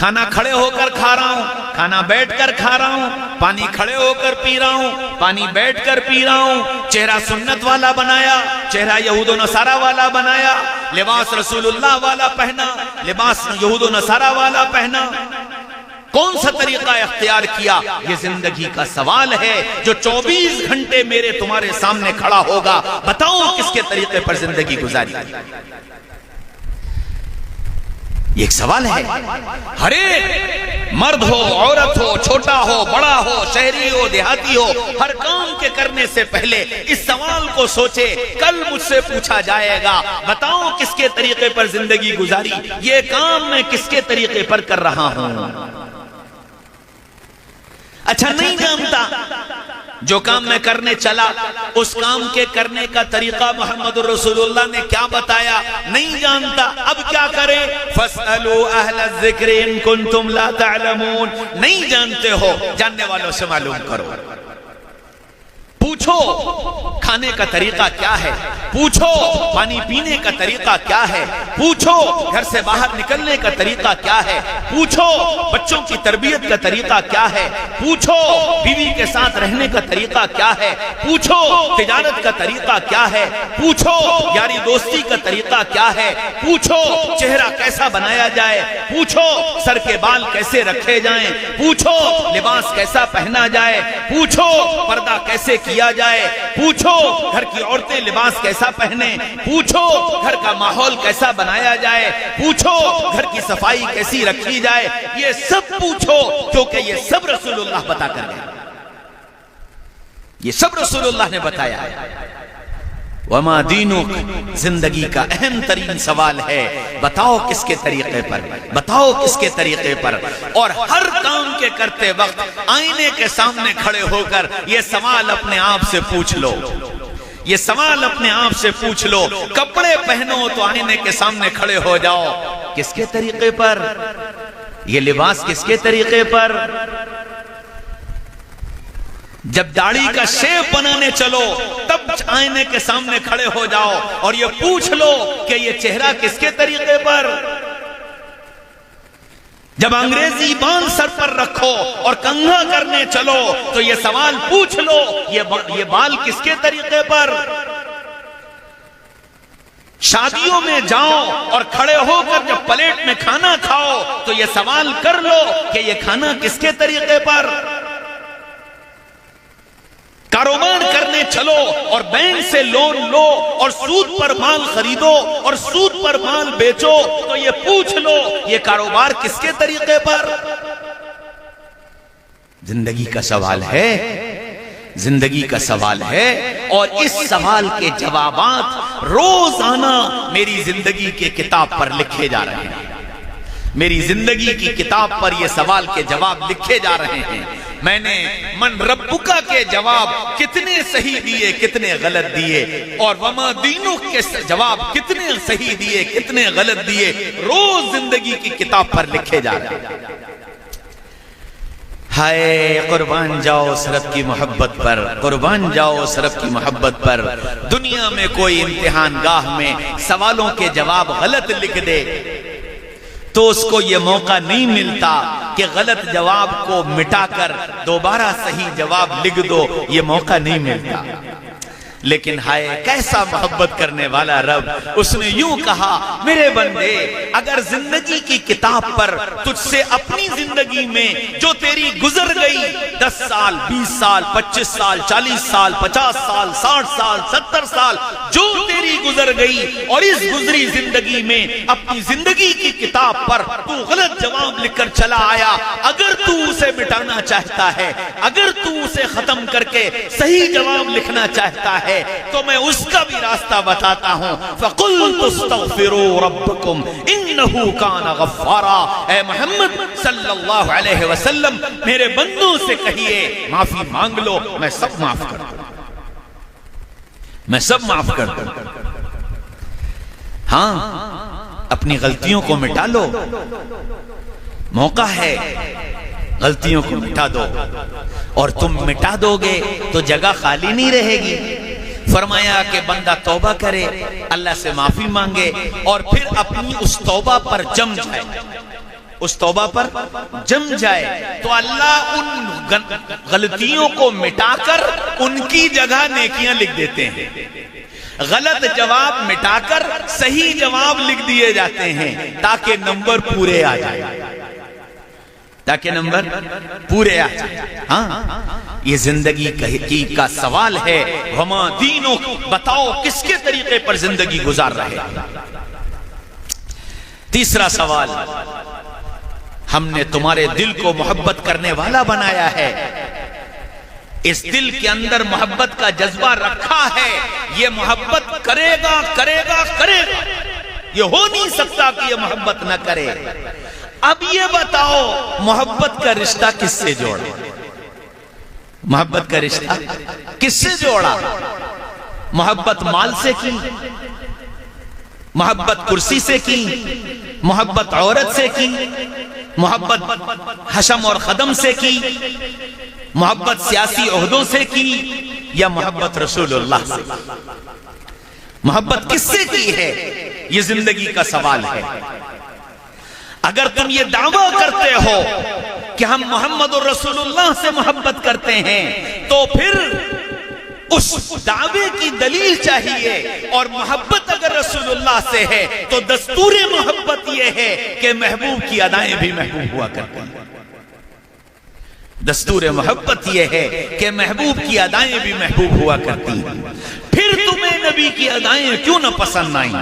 کھانا کھڑے ہو کر کھا رہا ہوں، کھانا بیٹھ کر کھا رہا ہوں، پانی کھڑے ہو کر پی رہا ہوں، پانی بیٹھ کر پی رہا ہوں، چہرہ سنت والا بنایا، چہرہ یہود و نصارہ والا بنایا، لباس رسول اللہ والا پہنا، لباس یہود و نصارہ والا پہنا، کون سا طریقہ اختیار کیا؟ یہ زندگی کا سوال ہے جو 24 گھنٹے میرے تمہارے سامنے کھڑا ہوگا. بتاؤ کس کے طریقے پر زندگی گزاری؟ یہ ایک سوال ہے. ہر ایک مرد ہو، عورت ہو، چھوٹا ہو، بڑا ہو، شہری ہو، دیہاتی ہو، ہر کام کے کرنے سے پہلے اس سوال کو سوچے. کل مجھ سے پوچھا جائے گا بتاؤ کس کے طریقے پر زندگی گزاری، یہ کام میں کس کے طریقے پر کر رہا ہوں. اچھا نہیں جانتا، جو کام میں کرنے چلا اس کام کے کرنے کا طریقہ محمد رسول اللہ نے کیا بتایا نہیں جانتا، اب کیا کرے؟ فَاسْأَلُوا أَهْلَ الذِّكْرِ إِن كُنتُمْ لَا تَعْلَمُونَ. نہیں جانتے ہو جاننے والوں سے معلوم کرو. پوچھو کھانے کا طریقہ کیا ہے، پوچھو پانی پینے کا طریقہ کیا ہے، پوچھو گھر سے باہر نکلنے کا طریقہ کیا ہے، پوچھو بچوں کی تربیت کا طریقہ کیا ہے، پوچھو بیوی کے ساتھ رہنے کا طریقہ کیا ہے، پوچھو تجارت کا طریقہ کیا ہے، پوچھو یاری دوستی کا طریقہ کیا ہے، پوچھو چہرہ کیسا بنایا جائے، پوچھو سر کے بال کیسے رکھے جائیں، پوچھو لباس کیسا پہنا جائے، پوچھو پردہ کیسے کیا جائے، پوچھو گھر کی عورتیں لباس کیسا پہنے، پوچھو گھر کا ماحول کیسا بنایا جائے، پوچھو گھر کی صفائی کیسی رکھی جائے. یہ سب پوچھو کیونکہ یہ سب رسول اللہ بتا کر گئے، یہ سب رسول اللہ نے بتایا. وما دینک زندگی کا اہم ترین سوال ہے، بتاؤ کس کے طریقے پر، بتاؤ کس کے طریقے پر. اور ہر کام کے کرتے وقت آئینے کے سامنے کھڑے ہو کر یہ سوال اپنے آپ سے پوچھ لو، یہ سوال اپنے آپ سے پوچھ لو. کپڑے پہنو تو آئینے کے سامنے کھڑے ہو جاؤ، کس کے طریقے پر؟ یہ لباس کس کے طریقے پر؟ جب داڑھی کا شیپ بنانے چلو تب آئینے کے سامنے کھڑے ہو جاؤ اور یہ پوچھ لو کہ یہ چہرہ کس کے طریقے پر؟ جب انگریزی بال سر پر رکھو اور کنگھا کرنے چلو تو یہ سوال پوچھ لو یہ بال کس کے طریقے پر؟ شادیوں میں جاؤ اور کھڑے ہو کر جب پلیٹ میں کھانا کھاؤ تو یہ سوال کر لو کہ یہ کھانا کس کے طریقے پر؟ کاروبار کرنے چلو اور بینک سے لون لو اور سود پر مال خریدو اور سود پر مال بیچو تو یہ پوچھ لو یہ کاروبار کس کے طریقے پر؟ زندگی کا سوال ہے، زندگی کا سوال ہے. اور اس سوال کے جوابات روزانہ میری زندگی کے کتاب پر لکھے جا رہے ہیں، میری زندگی کی کتاب پر یہ سوال کے جواب لکھے جا رہے ہیں. میں نے من ربکا کے جواب کتنے صحیح دیے کتنے غلط دیے، اور وما دینک کے جواب کتنے صحیح دیے کتنے غلط دیے، روز زندگی کی کتاب پر لکھے جا رہے ہیں. ہائے قربان جاؤ سرب کی محبت پر، قربان جاؤ سرب کی محبت پر. دنیا میں کوئی امتحان گاہ میں سوالوں کے جواب غلط لکھ دے تو اس کو یہ موقع نہیں ملتا کہ غلط جواب کو مٹا کر دوبارہ صحیح جواب لکھ دو، یہ موقع نہیں ملتا. لیکن ہائے کیسا محبت کرنے والا رب، اس نے یوں کہا میرے بندے اگر زندگی کی کتاب پر تجھ سے اپنی زندگی میں جو تیری گزر گئی 10 سال 20 سال 25 سال 40 سال 50 سال 60 سال 70 سال جو تیری گزر گئی اور اس گزری زندگی میں اپنی زندگی کی کتاب پر تو غلط جواب لکھ کر چلا آیا، اگر تو اسے مٹانا چاہتا ہے، اگر تو اسے ختم کر کے صحیح جواب لکھنا چاہتا ہے تو میں اس کا بھی راستہ بتاتا ہوں. فَقُلْتُ اسْتَغْفِرُوا رَبَّكُمْ إِنَّهُ كَانَ غَفَّارًا. اے محمد صلی اللہ علیہ وسلم میرے بندوں سے کہیے معافی مانگ لو، میں سب معاف کر دوں، میں سب معاف کر دوں. ہاں اپنی غلطیوں کو مٹا لو، موقع ہے غلطیوں کو مٹا دو، اور تم مٹا دو گے تو جگہ خالی نہیں رہے گی. فرمایا کہ بندہ توبہ کرے، اللہ سے معافی مانگے اور پھر اپنی اس توبہ پر جم جائے. اس توبہ پر جم جائے تو اللہ ان غلطیوں کو مٹا کر ان کی جگہ نیکیاں لکھ دیتے ہیں. غلط جواب مٹا کر صحیح جواب لکھ دیے جاتے ہیں تاکہ نمبر پورے آ جائے. تاکہ نمبر پورے آ جائے. ہاں یہ زندگی کا سوال ہے. وما دینوں بتاؤ کس کے طریقے پر زندگی گزار رہے. تیسرا سوال، ہم نے تمہارے دل کو محبت کرنے والا بنایا ہے. اس دل کے اندر محبت کا جذبہ رکھا ہے. یہ محبت کرے گا کرے گا کرے گا. یہ ہو نہیں سکتا کہ یہ محبت نہ کرے. اب یہ بتاؤ محبت کا رشتہ کس سے جوڑا؟ محبت کا رشتہ کس سے جوڑا؟ محبت مال سے کی؟ محبت کرسی سے کی؟ محبت عورت سے کی؟ محبت حشم اور خدم سے کی؟ محبت سیاسی عہدوں سے کی یا محبت رسول اللہ سے؟ محبت کس سے کی ہے؟ یہ زندگی کا سوال ہے. اگر تم یہ دعویٰ کرتے ہو کہ ہم محمد رسول اللہ سے محبت کرتے ہیں تو پھر اس دعوے کی دلیل چاہیے. اور محبت اگر رسول اللہ سے ہے تو دستور محبت یہ ہے کہ محبوب کی ادائیں بھی محبوب ہوا کرتی ہیں. دستور محبت یہ ہے کہ محبوب کی ادائیں بھی محبوب ہوا کرتی ہیں. پھر تمہیں نبی کی ادائیں کیوں نہ پسند آئیں؟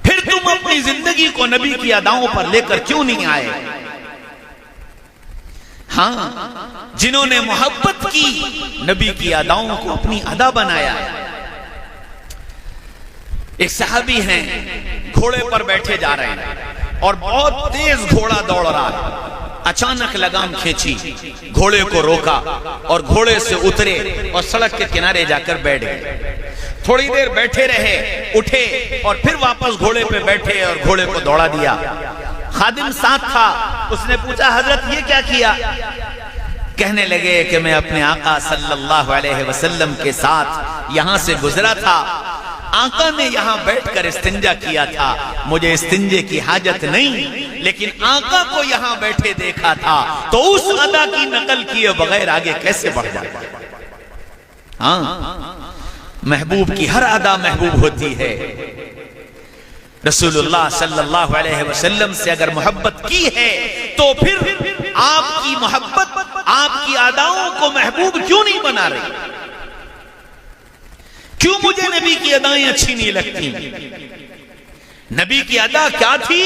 پھر تم اپنی زندگی کو نبی کی اداؤں پر لے کر کیوں نہیں آئے؟ ہاں جنہوں نے محبت کی نبی کی اداؤں کو اپنی ادا بنایا. ایک صحابی ہیں گھوڑے پر بیٹھے جا رہے ہیں اور بہت تیز گھوڑا دوڑ رہا ہے. اچانک لگام کھینچی، گھوڑے کو روکا اور گھوڑے سے اترے اور سڑک کے کنارے جا کر بیٹھ گئے. تھوڑی دیر بیٹھے رہے، اٹھے اور پھر واپس گھوڑے پہ بیٹھے اور گھوڑے کو دوڑا دیا. خادم ساتھ تھا، اس نے پوچھا حضرت یہ کیا کیا؟ کہنے لگے کہ میں اپنے آقا صلی اللہ علیہ وسلم کے ساتھ یہاں سے گزرا تھا. آقا نے یہاں بیٹھ کر استنجا کیا تھا، مجھے استنجے کی حاجت نہیں، لیکن آقا کو یہاں بیٹھے دیکھا تھا تو اس ادا کی نقل کیے بغیر آگے کیسے بڑھ جاتا؟ ہاں محبوب کی ہر ادا محبوب ہوتی ہے. رسول اللہ صلی اللہ علیہ وسلم سے اگر محبت کی ہے تو پھر آپ کی محبت آپ کی اداؤں کو محبوب کیوں نہیں بنا رہی؟ کیوں مجھے نبی کی ادائیں اچھی نہیں لگتی؟ نبی کی ادا کیا تھی؟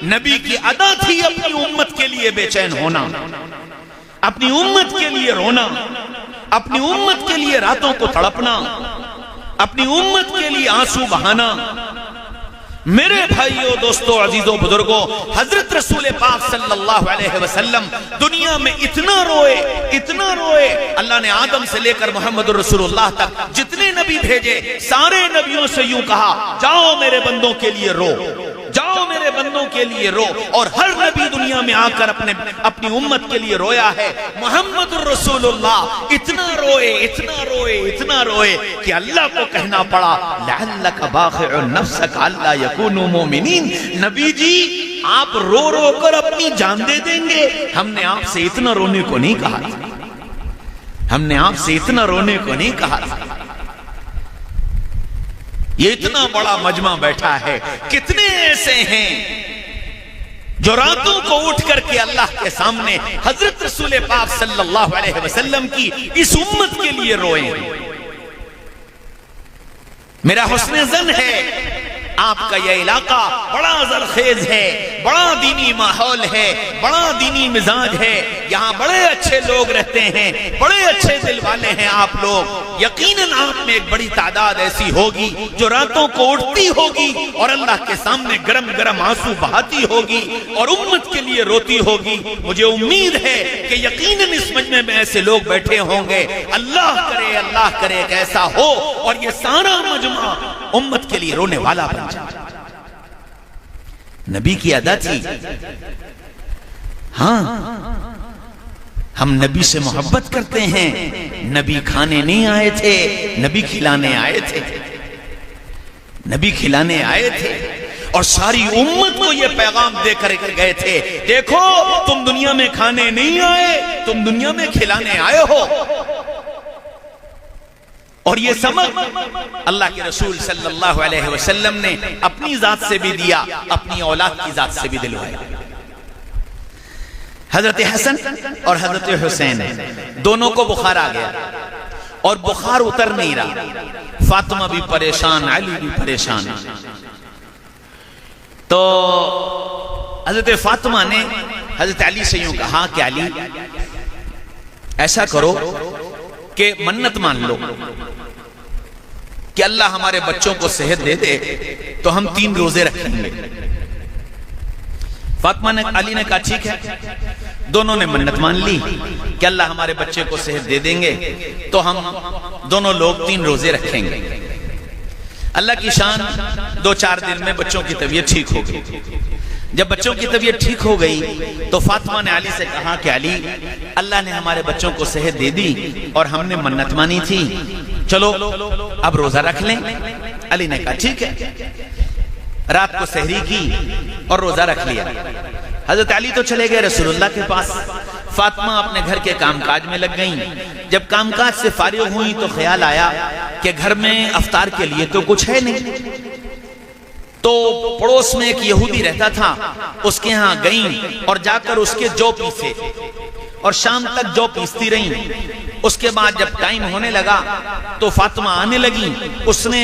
نبی کی ادا تھی اپنی امت کے لیے بے چین ہونا، اپنی امت کے لیے رونا، اپنی امت کے لیے راتوں کو تڑپنا، اپنی امت کے لیے آنسو بہانا. میرے بھائیوں، دوستوں، عزیزوں، بزرگوں، حضرت رسول پاک صلی اللہ علیہ وسلم دنیا میں اتنا روئے. اللہ نے آدم سے لے کر محمد رسول اللہ تک جتنے نبی بھیجے سارے نبیوں سے یوں کہا جاؤ میرے بندوں کے لیے رو، جاؤ میرے بندوں کے لیے رو. اور ہر نبی دنیا میں آ کر اپنی امت کے لیے رویا ہے. محمد الرسول اللہ اتنا روئے کہ اللہ کو کہنا پڑا لعلک باخع نفسک الا یکونوا مؤمنین. نبی جی آپ رو رو کر اپنی جان دے دیں گے. ہم نے آپ سے اتنا رونے کو نہیں کہا تھا، ہم نے آپ سے اتنا رونے کو نہیں کہا تھا. یہ اتنا بڑا مجمع بیٹھا ہے، کتنے ایسے ہیں جو راتوں کو اٹھ کر کے اللہ کے سامنے حضرت رسول پاک صلی اللہ علیہ وسلم کی اس امت کے لیے روئے. میرا حسن ظن ہے آپ کا یہ علاقہ بڑا زرخیز ہے، بڑا دینی ماحول ہے، بڑا دینی مزاج ہے. یہاں بڑے اچھے لوگ رہتے ہیں، بڑے اچھے دل والے ہیں آپ لوگ. یقیناً آپ میں ایک بڑی تعداد ایسی ہوگی جو راتوں کو اٹھتی ہوگی اور اللہ کے سامنے گرم گرم آنسو بہاتی ہوگی اور امت کے لیے روتی ہوگی. مجھے امید ہے کہ یقیناً اس مجمع میں ایسے لوگ بیٹھے ہوں گے. اللہ کرے کہ ایسا ہو اور یہ سارا مجمع امت کے لیے رونے والا بن جائے. نبی کی ادا تھی. ہاں ہم نبی سے محبت کرتے ہیں. نبی کھانے نہیں آئے تھے، نبی کھلانے آئے تھے. نبی کھلانے آئے تھے. اور ساری امت کو یہ پیغام دے کر گئے تھے، دیکھو تم دنیا میں کھانے نہیں آئے، تم دنیا میں کھلانے آئے ہو۔ اور یہ سبق اللہ کے رسول صلی اللہ علیہ وسلم نے اپنی ذات سے بھی دیا، اپنی اولاد کی ذات سے بھی دلوایا۔ حضرت حسن اور حضرت حسین دونوں کو بخار آ گیا اور بخار اتر نہیں رہا، فاطمہ بھی پریشان، علی بھی پریشان۔ تو حضرت فاطمہ نے حضرت علی سے یوں کہا کہ علی ایسا کرو کہ منت مان لو کہ اللہ ہمارے بچوں کو صحت دے دے تو ہم 3 روزے رکھیں گے۔ فاطمہ نے علی نے کہا ٹھیک ہے، دونوں نے منت مان لی کہ اللہ ہمارے بچے کو صحت دے دیں گے تو ہم دونوں لوگ 3 روزے رکھیں گے۔ اللہ کی شان 2-4 دن میں بچوں کی طبیعت ٹھیک ہو گئی۔ جب بچوں کی طبیعت ٹھیک ہو گئی تو فاطمہ نے علی سے کہا کہ علی اللہ نے ہمارے بچوں کو صحت دے دی اور ہم نے منت مانی تھی، چلو اب روزہ رکھ لیں۔ علی نے کہا ٹھیک ہے، رات کو سحری کی اور روزہ رکھ لیا۔ حضرت علی تو چلے گئے رسول اللہ کے پاس، فاطمہ اپنے گھر کے کام کاج میں لگ گئیں۔ جب کام کاج سے فارغ ہوئی تو خیال آیا کہ گھر میں افطار کے لیے تو کچھ ہے نہیں، تو پڑوس میں ایک یہودی رہتا تھا، اس کے ہاں گئیں اور جا کر اس کے جو پیسے اور شام تک جو پیستی رہیں۔ اس کے بعد جب ٹائم ہونے لگا تو فاطمہ آنے لگی، اس نے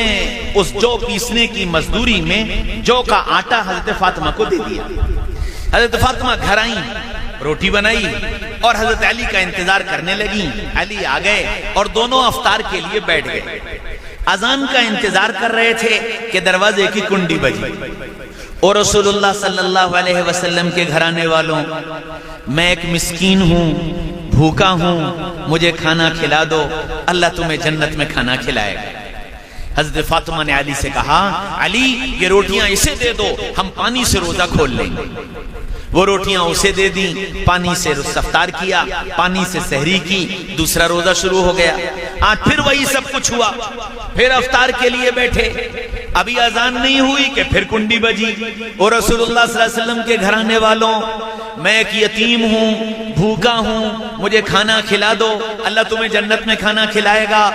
اس جو پیسنے کی مزدوری میں جو کا آٹا حضرت فاطمہ کو دے دیا۔ حضرت فاطمہ گھر آئیں، روٹی بنائی اور حضرت علی کا انتظار کرنے لگی۔ علی آ گئے اور دونوں افطار کے لیے بیٹھ گئے۔ اذان کا انتظار کر رہے تھے کہ دروازے کی کنڈی بجی۔ اور رسول اللہ صلی اللہ علیہ وسلم کے گھرانے والوں، میں ایک مسکین ہوں، بھوکا ہوں، مجھے کھانا کھلا دو، اللہ تمہیں جنت میں کھانا کھلائے گا۔ حضرت فاطمہ نے علی سے کہا علی یہ روٹیاں اسے دے دو، ہم پانی سے روزہ کھول لیں گے۔ وہ روٹیاں اسے دے دیں، پانی سے افطار کیا، پانی سے سحری کی، دوسرا روزہ شروع ہو گیا۔ آج پھر وہی سب کچھ ہوا، پھر افطار کے لیے بیٹھے، ابھی اذان نہیں ہوئی کہ پھر کنڈی بجی۔ اور رسول اللہ صلی اللہ علیہ وسلم کے گھرانے والوں، میں ایک یتیم ہوں، بھوکا ہوں، مجھے کھانا کھلا دو، اللہ تمہیں جنت میں کھانا کھلائے گا۔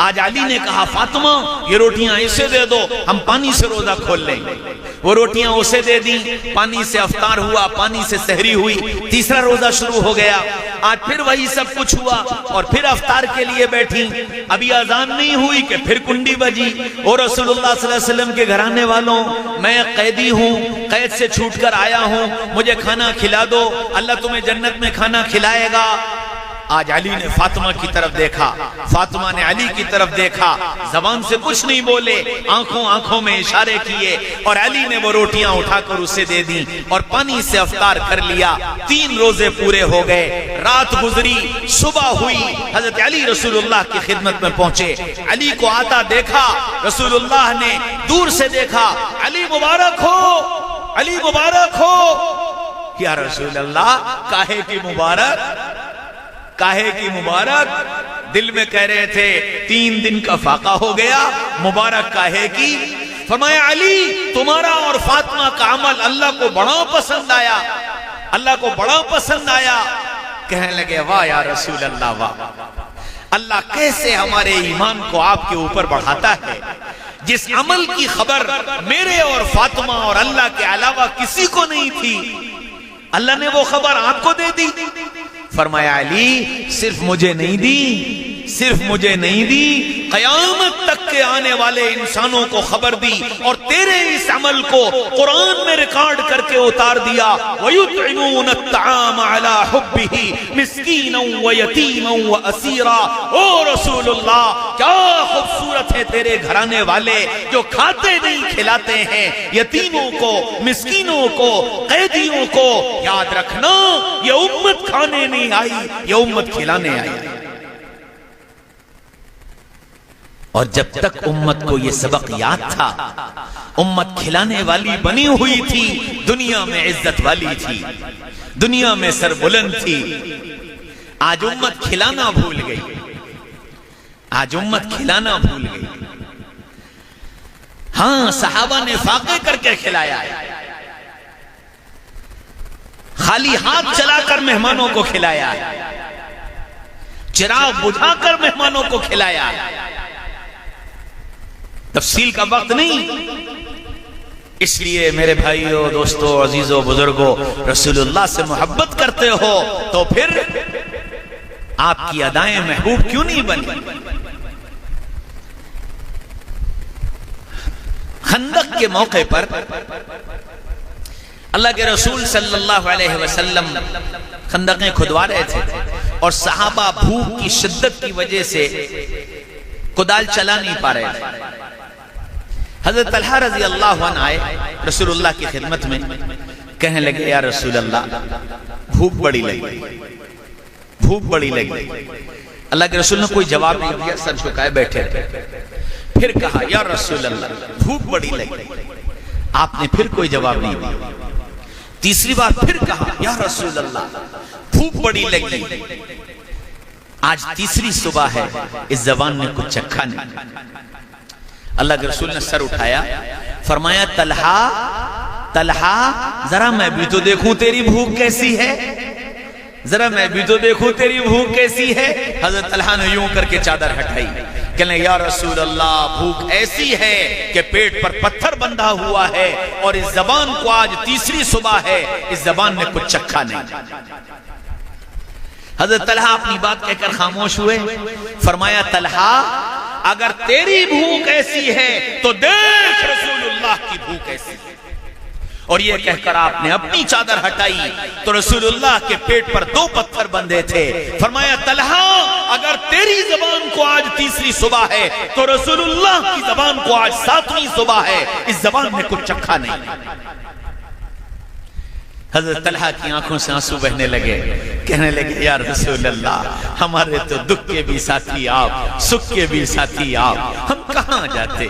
آج علی نے کہا فاطمہ یہ روٹیاں اسے دے دو، ہم پانی سے روزہ کھول لیں گے۔ وہ روٹیاں اسے دے دیں، پانی سے افطار ہوا، پانی سے سحری ہوئی، تیسرا روزہ شروع ہو گیا۔ آج پھر وہی سب کچھ ہوا اور پھر افطار کے لیے بیٹھی، ابھی اذان نہیں ہوئی کہ پھر کنڈی بجی۔ اور رسول اللہ صلی اللہ علیہ وسلم کے گھرانے والوں، میں قیدی ہوں، قید سے چھوٹ کر آیا ہوں، مجھے کھانا کھلا دو، اللہ تمہیں جنت میں کھانا کھلائے گا۔ آج علی نے فاطمہ کی طرف دیکھا، فاطمہ نے علی کی طرف دیکھا، زبان سے کچھ نہیں بولے، آنکھوں میں اشارے کیے اور علی نے وہ روٹیاں اٹھا کر اسے دے دیں اور پانی سے افطار کر لیا۔ 3 روزے پورے ہو گئے، رات گزری، صبح ہوئی، حضرت علی رسول اللہ کی خدمت میں پہنچے۔ علی کو آتا دیکھا، رسول اللہ نے دور سے دیکھا، علی مبارک ہو، علی مبارک ہو۔ یا رسول اللہ کاہے کی مبارک، کاہے کی مبارک؟ دل میں کہہ رہے تھے 3 دن کا فاقہ ہو گیا، مبارک کاہے کی؟ فرمایا علی تمہارا اور فاطمہ کا عمل اللہ کو بڑا پسند آیا، اللہ کو بڑا پسند آیا۔ کہنے لگے واہ یا رسول اللہ واہ، اللہ کیسے ہمارے ایمان کو آپ کے اوپر بڑھاتا ہے۔ جس عمل کی خبر میرے اور فاطمہ اور اللہ کے علاوہ کسی کو نہیں تھی، اللہ نے وہ خبر آپ کو دے دی۔ فرمایا علی صرف مجھے نہیں دی، صرف مجھے نہیں دی، قیامت تک کے آنے والے انسانوں کو خبر دی اور تیرے اس عمل کو قرآن میں ریکارڈ کر کے اتار دیا۔ وَيُطْعِمُونَ الطَّعَامَ عَلَى حُبِّهِ مِسْكِينًا وَيَتِيمًا وَأَسِيرًا۔ او رسول اللہ کیا خوبصورت ہے تیرے گھرانے والے جو کھاتے نہیں کھلاتے ہیں، یتیموں کو، مسکینوں کو، قیدیوں کو۔ یاد رکھنا یہ امت کھانے نہیں آئی، یہ امت کھلانے آئی۔ اور جب تک امت کو یہ سبق یاد تھا، امت کھلانے والی بنی ہوئی تھی، دنیا میں عزت والی تھی، دنیا میں سربلند تھی۔ آج امت کھلانا بھول گئی، آج امت کھلانا بھول گئی۔ ہاں صحابہ نے فاقے کر کے کھلایا، خالی ہاتھ چلا کر مہمانوں کو کھلایا، چراغ بجھا کر مہمانوں کو کھلایا۔ تفصیل کا وقت نہیں، اس لیے میرے بھائیوں، دوستوں، عزیزوں، بزرگوں، رسول اللہ سے محبت کرتے ہو تو پھر آپ کی ادائیں محبوب کیوں نہیں بنی؟ خندق کے موقع پر اللہ کے رسول صلی اللہ علیہ وسلم خندقیں کھدوا رہے تھے اور صحابہ بھوک کی شدت کی وجہ سے کدال چلا نہیں پا رہے تھے۔ حضرت طلحہ رضی اللہ عنہ آئے رسول اللہ کی خدمت میں، کہنے لگے یا رسول اللہ بھوک بڑی لگی، بھوک بڑی لگی۔ اللہ کے رسول نے کوئی جواب نہیں دیا، سر جھکائے بیٹھے رہے۔ پھر کہا یا رسول اللہ بھوک بڑی لگی، آپ نے پھر کوئی جواب نہیں دیا۔ تیسری بار پھر کہا یا رسول اللہ بھوک بڑی لگی۔ آج تیسری صبح ہے، اس زبان نے کچھ چکھا نہیں۔ اللہ کے رسول نے سر اٹھایا، فرمایا طلحہ ذرا میں بھی تو دیکھوں تیری بھوک کیسی ہے، ذرا میں بھی تو دیکھوں تیری بھوک کیسی ہے۔ حضرت طلحہ نے یوں کر کے چادر ہٹائی، کہنے یا رسول اللہ بھوک ایسی ہے کہ پیٹ پر پتھر بندھا ہوا ہے، اور اس زبان کو آج تیسری صبح ہے، اس زبان نے کچھ چکھا نہیں۔ حضرت طلحہ اپنی بات کہہ کر خاموش ہوئے، فرمایا طلحہ اگر تیری بھوک ایسی ہے تو دیکھ رسول اللہ کی بھوک ایسی ہے۔ اور یہ کہہ کر آپ نے اپنی چادر ہٹائی تو رسول اللہ کے پیٹ پر 2 پتھر بندھے تھے۔ فرمایا طلحہ اگر تیری زبان کو آج تیسری صبح ہے تو رسول اللہ کی زبان کو آج 7ویں صبح ہے، اس زبان میں کچھ چکھا نہیں۔ حضرت طلحہ کی آنکھوں سے آنسو بہنے لگے، کہنے لگے یا رسول اللہ ہمارے تو دکھ کے بھی ساتھی آپ، سکھ کے بھی ساتھی آپ، ہم کہاں جاتے،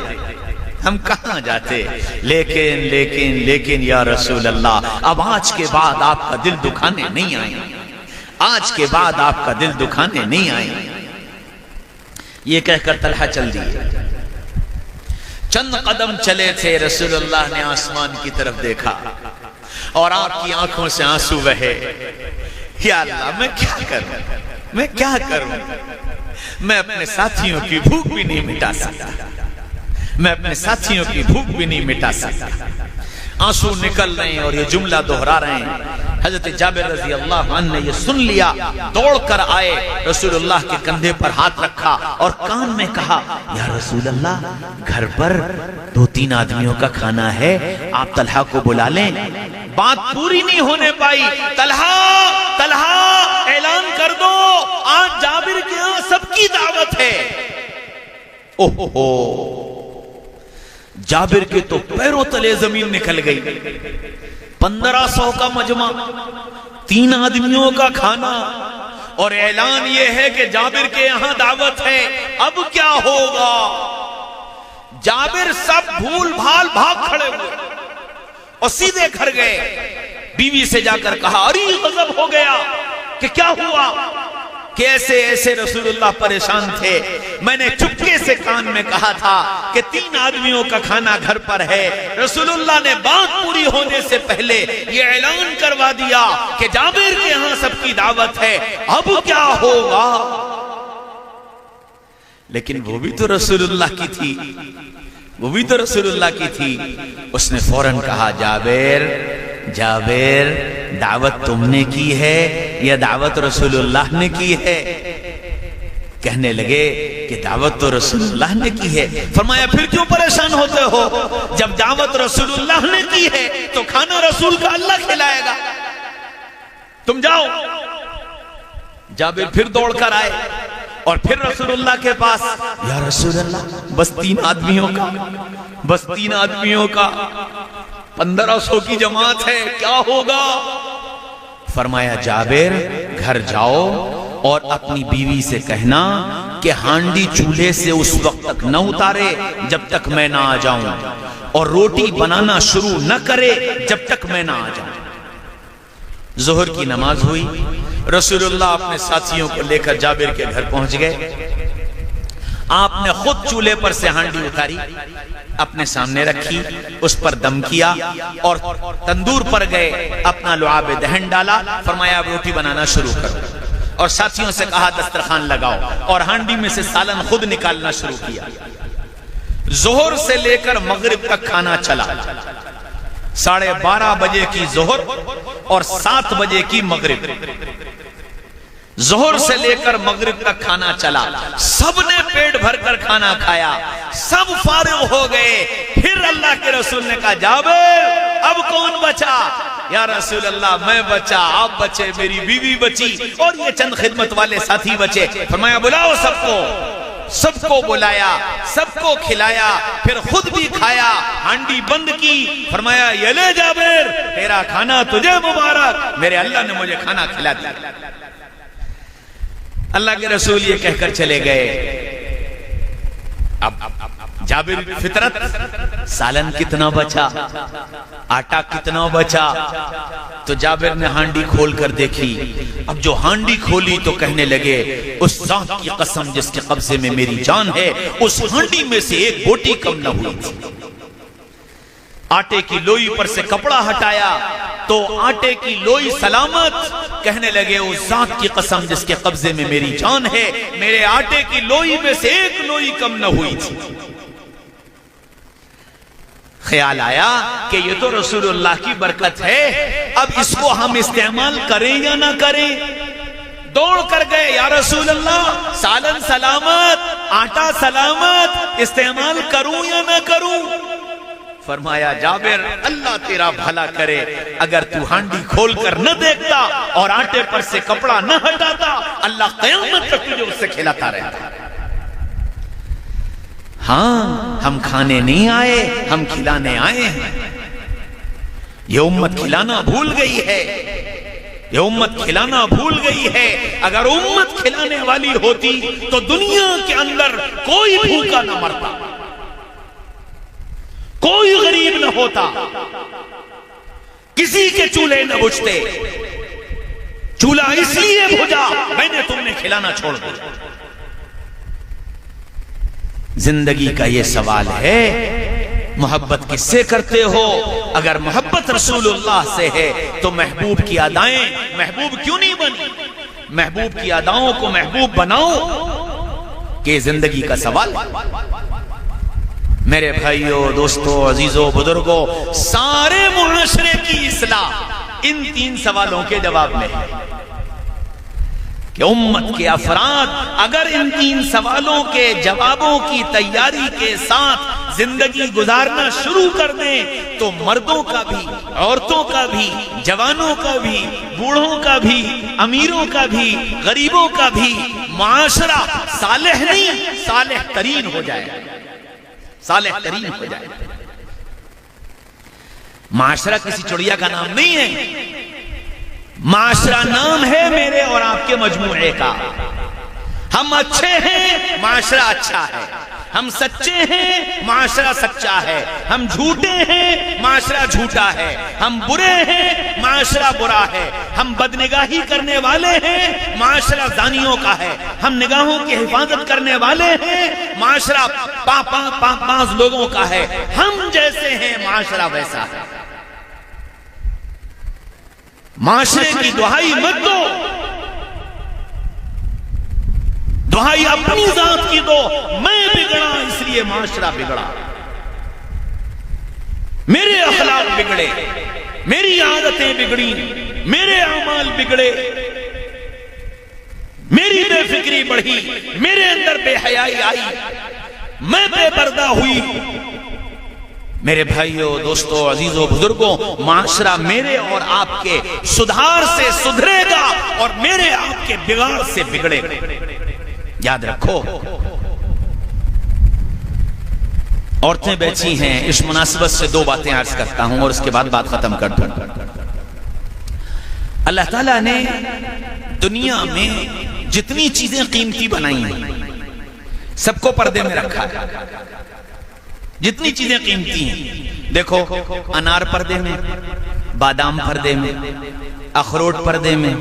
ہم کہاں جاتے؟ لیکن یا رسول اللہ اب آج کے بعد آپ کا دل دکھانے نہیں آئے، آج کے بعد آپ کا دل دکھانے نہیں آئے۔ یہ کہہ کر طلحہ چل دیے۔ چند قدم چلے تھے، رسول اللہ نے آسمان کی طرف دیکھا اور آپ کی آنکھوں سے آنسو بہے۔ یا اللہ میں کیا کروں، میں کیا کروں، میں اپنے ساتھیوں کی بھوک بھی نہیں مٹا سکتا، میں اپنے ساتھیوں کی بھوک بھی نہیں مٹا سکتا۔ آنسو نکل رہے ہیں اور یہ جملہ دہرا رہے ہیں۔ حضرت جابر رضی اللہ عنہ نے یہ سن لیا، دوڑ کر آئے، رسول اللہ کے کندھے پر ہاتھ رکھا اور کان میں کہا یا رسول اللہ گھر پر 2-3 آدمیوں کا کھانا ہے، آپ طلحہ کو بلا لیں۔ بات پوری نہیں ہونے پائی، طلحہ اعلان کر دو آج جابر کے ہاں سب کی دعوت ہے۔ اوہو، جابر کے تو پیروں تلے زمین نکل گئی۔ 1500 کا مجمع، 3 آدمیوں کا کھانا، اور اعلان یہ ہے کہ جابر کے یہاں دعوت ہے، اب کیا ہوگا؟ جابر سب بھول بھال بھاگ کھڑے ہوئے اور سیدھے گھر گئے۔ بیوی سے جا کر کہا ارے غضب ہو گیا کہ کیا ہوا، کہ ایسے رسول اللہ پریشان تھے، میں نے چپکے سے کان میں کہا تھا کہ 3 آدمیوں کا کھانا گھر پر ہے، رسول اللہ نے بات پوری ہونے سے پہلے یہ اعلان کروا دیا کہ جابر کے یہاں سب کی دعوت ہے، اب کیا ہوگا؟ لیکن وہ بھی تو رسول اللہ کی تھی، وہ بھی تو رسول اللہ کی تھی۔ اس نے فوراً کہا جابر دعوت تم نے کی ہے یا دعوت رسول اللہ نے کی ہے؟ کہنے لگے کہ دعوت تو رسول اللہ نے کی ہے۔ فرمایا پھر کیوں پریشان ہوتے ہو؟ جب دعوت رسول اللہ نے کی ہے تو کھانا رسول کا اللہ کھلائے گا، تم جاؤ۔ جابر پھر دوڑ کر آئے اور پھر رسول اللہ کے پاس، یا رسول اللہ بس 3 آدمیوں کا 1500 کی جماعت ہے، کیا ہوگا؟ فرمایا جابر گھر جاؤ اور اپنی بیوی سے کہنا کہ ہانڈی چولہے سے اس وقت تک نہ اتارے جب تک میں نہ آ جاؤں، اور روٹی بنانا شروع نہ کرے جب تک میں نہ آ جاؤں۔ ظہر کی نماز ہوئی، رسول اللہ اپنے ساتھیوں کو لے کر جابر کے گھر پہنچ گئے۔ آپ نے خود چولہے پر سے ہانڈی اتاری اپنے سامنے رکھی، اس پر دم کیا اور تندور پر گئے، اپنا لعاب دہن ڈالا، فرمایا اب روٹی بنانا شروع کرو، اور ساتھیوں سے کہا دسترخوان لگاؤ، اور ہانڈی میں سے سالن خود نکالنا شروع کیا۔ ظہر سے لے کر مغرب تک کھانا چلا، 12:30 بجے کی ظہر اور 7 بجے کی مغرب، ظہر سے لے کر مغرب تک کھانا چلا، سب نے پیٹ بھر کر کھانا کھایا، سب فارغ ہو گئے۔ پھر اللہ کے رسول نے کہا جابر اب کون بچا؟ یا رسول اللہ میں بچا، آپ بچے، میری بیوی بچی، اور یہ چند خدمت والے ساتھی بچے۔ فرمایا بلاؤ سب کو، سب کو بلایا، سب کو کھلایا، پھر خود بھی کھایا، ہانڈی بند کی، فرمایا یہ لے جابر تیرا کھانا تجھے مبارک، میرے اللہ نے مجھے کھانا کھلا دیا۔ اللہ کے رسول یہ کہہ کر چلے گئے۔ اب جابر فطرت، سالن کتنا بچا، آٹا کتنا بچا، تو جابر نے ہانڈی کھول کر دیکھی۔ اب جو ہانڈی کھولی تو کہنے لگے اس ذات کی قسم جس کے قبضے میں میری جان ہے، اس ہانڈی میں سے ایک بوٹی کم نہ ہوئی تھی۔ آٹے کی لوئی پر سے کپڑا ہٹایا تو آٹے کی لوئی سلامت، کہنے لگے اس ذات کی قسم جس کے قبضے میں میری جان ہے، میرے آٹے کی لوئی میں سے ایک لوئی کم نہ ہوئی تھی۔ خیال آیا کہ یہ تو رسول اللہ کی برکت ہے، اب اس کو ہم استعمال کریں یا نہ کریں؟ دوڑ کر گئے، یا رسول اللہ سالن سلامت، آٹا سلامت، استعمال کروں یا نہ کروں؟ فرمایا جابر اللہ تیرا بھلا کرے، اگر تو ہانڈی کھول کر نہ دیکھتا اور آٹے پر سے کپڑا نہ ہٹاتا، اللہ قیامت تک تجھے اس سے کھلاتا رہتا۔ ہاں ہم کھانے نہیں آئے، ہم کھلانے آئے ہیں۔ یہ امت کھلانا بھول گئی ہے، یہ امت کھلانا بھول گئی ہے۔ اگر امت کھلانے والی ہوتی تو دنیا کے اندر کوئی بھوکا نہ مرتا، کوئی غریب نہ ہوتا، کسی کے چولہے نہ بجھتے۔ چولہا اس لیے بجھا میں نے تم نے کھلانا چھوڑ دیا۔ زندگی کا یہ سوال ہے، محبت کس سے کرتے ہو؟ اگر محبت رسول اللہ سے ہے تو محبوب کی ادائیں محبوب کیوں نہیں بنی؟ محبوب کی اداؤں کو محبوب بناؤ، کہ زندگی کا سوال۔ میرے بھائیوں، دوستوں، عزیزوں، بزرگوں، سارے معاشرے کی اصلاح ان 3 سوالوں کے جواب میں ہے کہ امت کے افراد اگر ان 3 سوالوں کے جوابوں کی تیاری کے ساتھ زندگی گزارنا شروع کر دیں تو مردوں کا بھی، عورتوں کا بھی، جوانوں کا بھی، بوڑھوں کا بھی، امیروں کا بھی، غریبوں کا بھی معاشرہ صالح نہیں صالح ترین ہو جائے، صالح ترین ہو جائے۔ معاشرہ کسی چڑیا کا نام نہیں ہے، معاشرہ نام ہے میرے اور آپ کے مجموعے کا۔ ہم اچھے ہیں، معاشرہ اچھا ہے، ہم سچے ہیں، معاشرہ سچا ہے، ہم جھوٹے ہیں، معاشرہ جھوٹا ہے، ہم برے ہیں، معاشرہ برا ہے، ہم بدنگاہی کرنے والے ہیں، معاشرہ زانیوں کا ہے، ہم نگاہوں کی حفاظت کرنے والے ہیں، معاشرہ پاس لوگوں کا ہے، ہم جیسے ہیں معاشرہ ویسا ہے۔ معاشرے کی دہائی مت دو، دہائی اپنی ذات کی دو، میں بگڑا اس لیے معاشرہ بگڑا، میرے اخلاق بگڑے، میری عادتیں بگڑی، میرے اعمال بگڑے، میری بے فکری بڑھی، میرے اندر بے حیائی آئی، میں بے پردہ ہوئی۔ میرے بھائیوں، دوستوں، عزیزوں، بزرگوں، معاشرہ میرے اور آپ کے سدھار سے سدھرے گا اور میرے آپ کے بگاڑ سے بگڑے گا۔ یاد رکھو، عورتیں بیٹھی ہیں، اس مناسبت سے 2 باتیں عرض کرتا ہوں اور اس کے بعد بات ختم کر دوں۔ اللہ تعالیٰ نے دنیا میں جتنی چیزیں قیمتی بنائی ہیں سب کو پردے میں رکھا ہے۔ جتنی چیزیں قیمتی ہیں دیکھو، انار پردے میں، بادام پردے میں، اخروٹ پردے میں،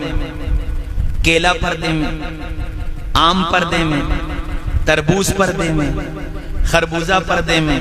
کیلا پردے میں، آم پردے میں، تربوز پردے میں، خربوزہ پردے میں،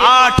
8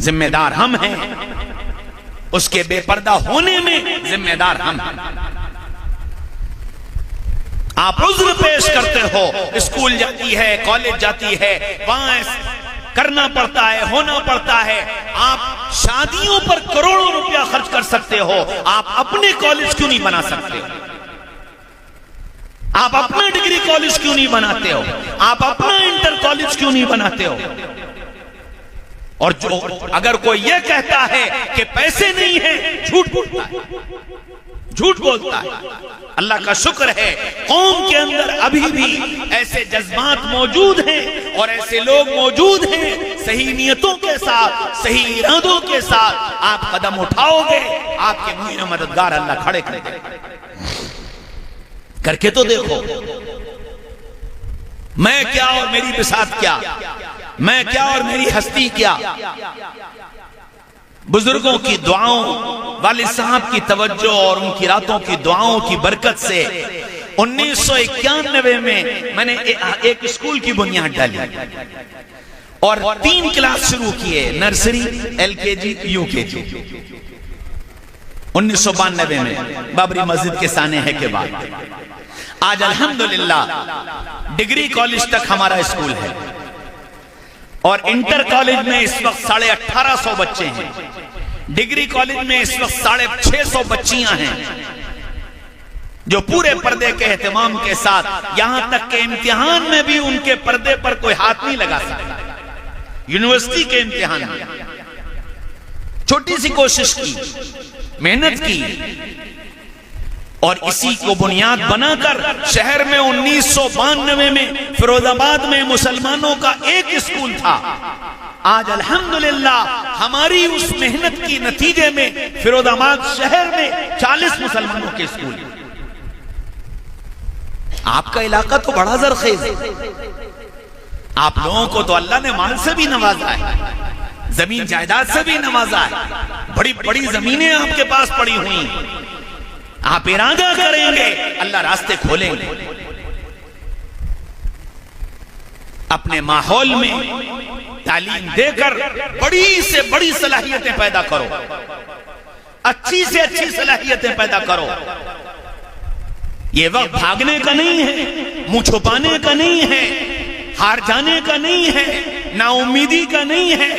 ذمہ دار ہم ہیں، اس کے بے پردہ ہونے میں ذمہ دار ہم ہیں۔ آپ عذر پیش کرتے ہو، اسکول جاتی ہے، کالج جاتی ہے، وہاں کرنا پڑتا ہے، ہونا پڑتا ہے۔ آپ شادیوں پر کروڑوں روپیہ خرچ کر سکتے ہو، آپ اپنے کالج کیوں نہیں بنا سکتے ہو؟ آپ اپنا ڈگری کالج کیوں نہیں بناتے ہو؟ آپ اپنا انٹر کالج کیوں نہیں بناتے ہو؟ اور جو اگر کوئی یہ کہتا ہے کہ پیسے نہیں ہیں، جھوٹ بولتا ہے، جھوٹ بولتا ہے۔ اللہ کا شکر ہے قوم کے اندر ابھی بھی ایسے جذبات موجود ہیں اور ایسے لوگ موجود ہیں، صحیح نیتوں کے ساتھ، صحیح ارادوں کے ساتھ آپ قدم اٹھاؤ گے، آپ کے معین و مددگار اللہ کھڑے کر دے گا۔ کر کے تو دیکھو، میں کیا اور میری بساط کیا، میں کیا اور میری ہستی کیا۔ بزرگوں کی دعاؤں، والد صاحب کی توجہ اور ان کی راتوں کی دعاؤں کی برکت سے 1991 میں نے ایک اسکول کی بنیاد ڈالی اور 3 کلاس شروع کیے، نرسری، ایل کے جی، یو کے جی۔ 1992 میں بابری مسجد کے سانحے کے بعد آج الحمدللہ ڈگری کالج تک ہمارا اسکول ہے اور انٹر کالج میں اس وقت 1850 بچے ہیں، ڈگری کالج میں اس وقت 650 بچیاں ہیں جو پورے پردے کے اہتمام کے ساتھ، یہاں تک کہ امتحان میں بھی ان کے پردے پر کوئی ہاتھ نہیں لگا سکتا۔ یونیورسٹی کے امتحان میں چھوٹی سی کوشش کی، محنت کی، اور اسی کو بنیاد بنا کر شہر میں 1992 میں فیروز آباد میں مسلمانوں کا ایک اسکول تھا۔ آج الحمدللہ ہماری اس محنت کی نتیجے میں فیروز آباد شہر میں 40 مسلمانوں کے اسکول ہیں۔ آپ کا علاقہ تو بڑا زرخیز ہے، آپ لوگوں کو تو اللہ نے مال سے بھی نوازا ہے، زمین جائیداد سے بھی نوازا ہے، بڑی بڑی زمینیں آپ کے پاس پڑی ہوئی ہیں۔ آپ ارادہ کریں گے اللہ راستے کھولیں گے۔ اپنے ماحول میں تعلیم دے کر بڑی سے بڑی صلاحیتیں پیدا کرو، اچھی سے اچھی صلاحیتیں پیدا کرو۔ یہ وقت بھاگنے کا نہیں ہے، منہ چھپانے کا نہیں ہے، ہار جانے کا نہیں ہے، نا امیدی کا نہیں ہے،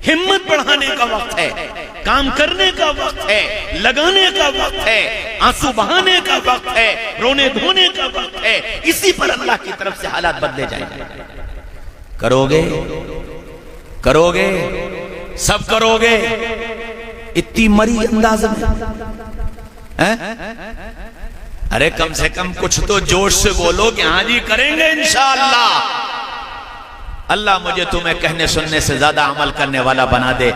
ہمت بڑھانے کا وقت ہے، کام کرنے کا وقت ہے، لگانے کا وقت ہے، آنسو بہانے کا وقت ہے، رونے دھونے کا وقت ہے۔ اسی پر اللہ کی طرف سے حالات بدلے جائیں گے۔ کرو گے، کرو گے، سب کرو گے۔ اتنی مری انداز میں ارے کم سے کم کچھ تو جوش سے بولو کہ ہاں جی کریں گے انشاءاللہ۔ اللہ مجھے تمہیں کہنے سننے سے زیادہ عمل کرنے والا بنا دے،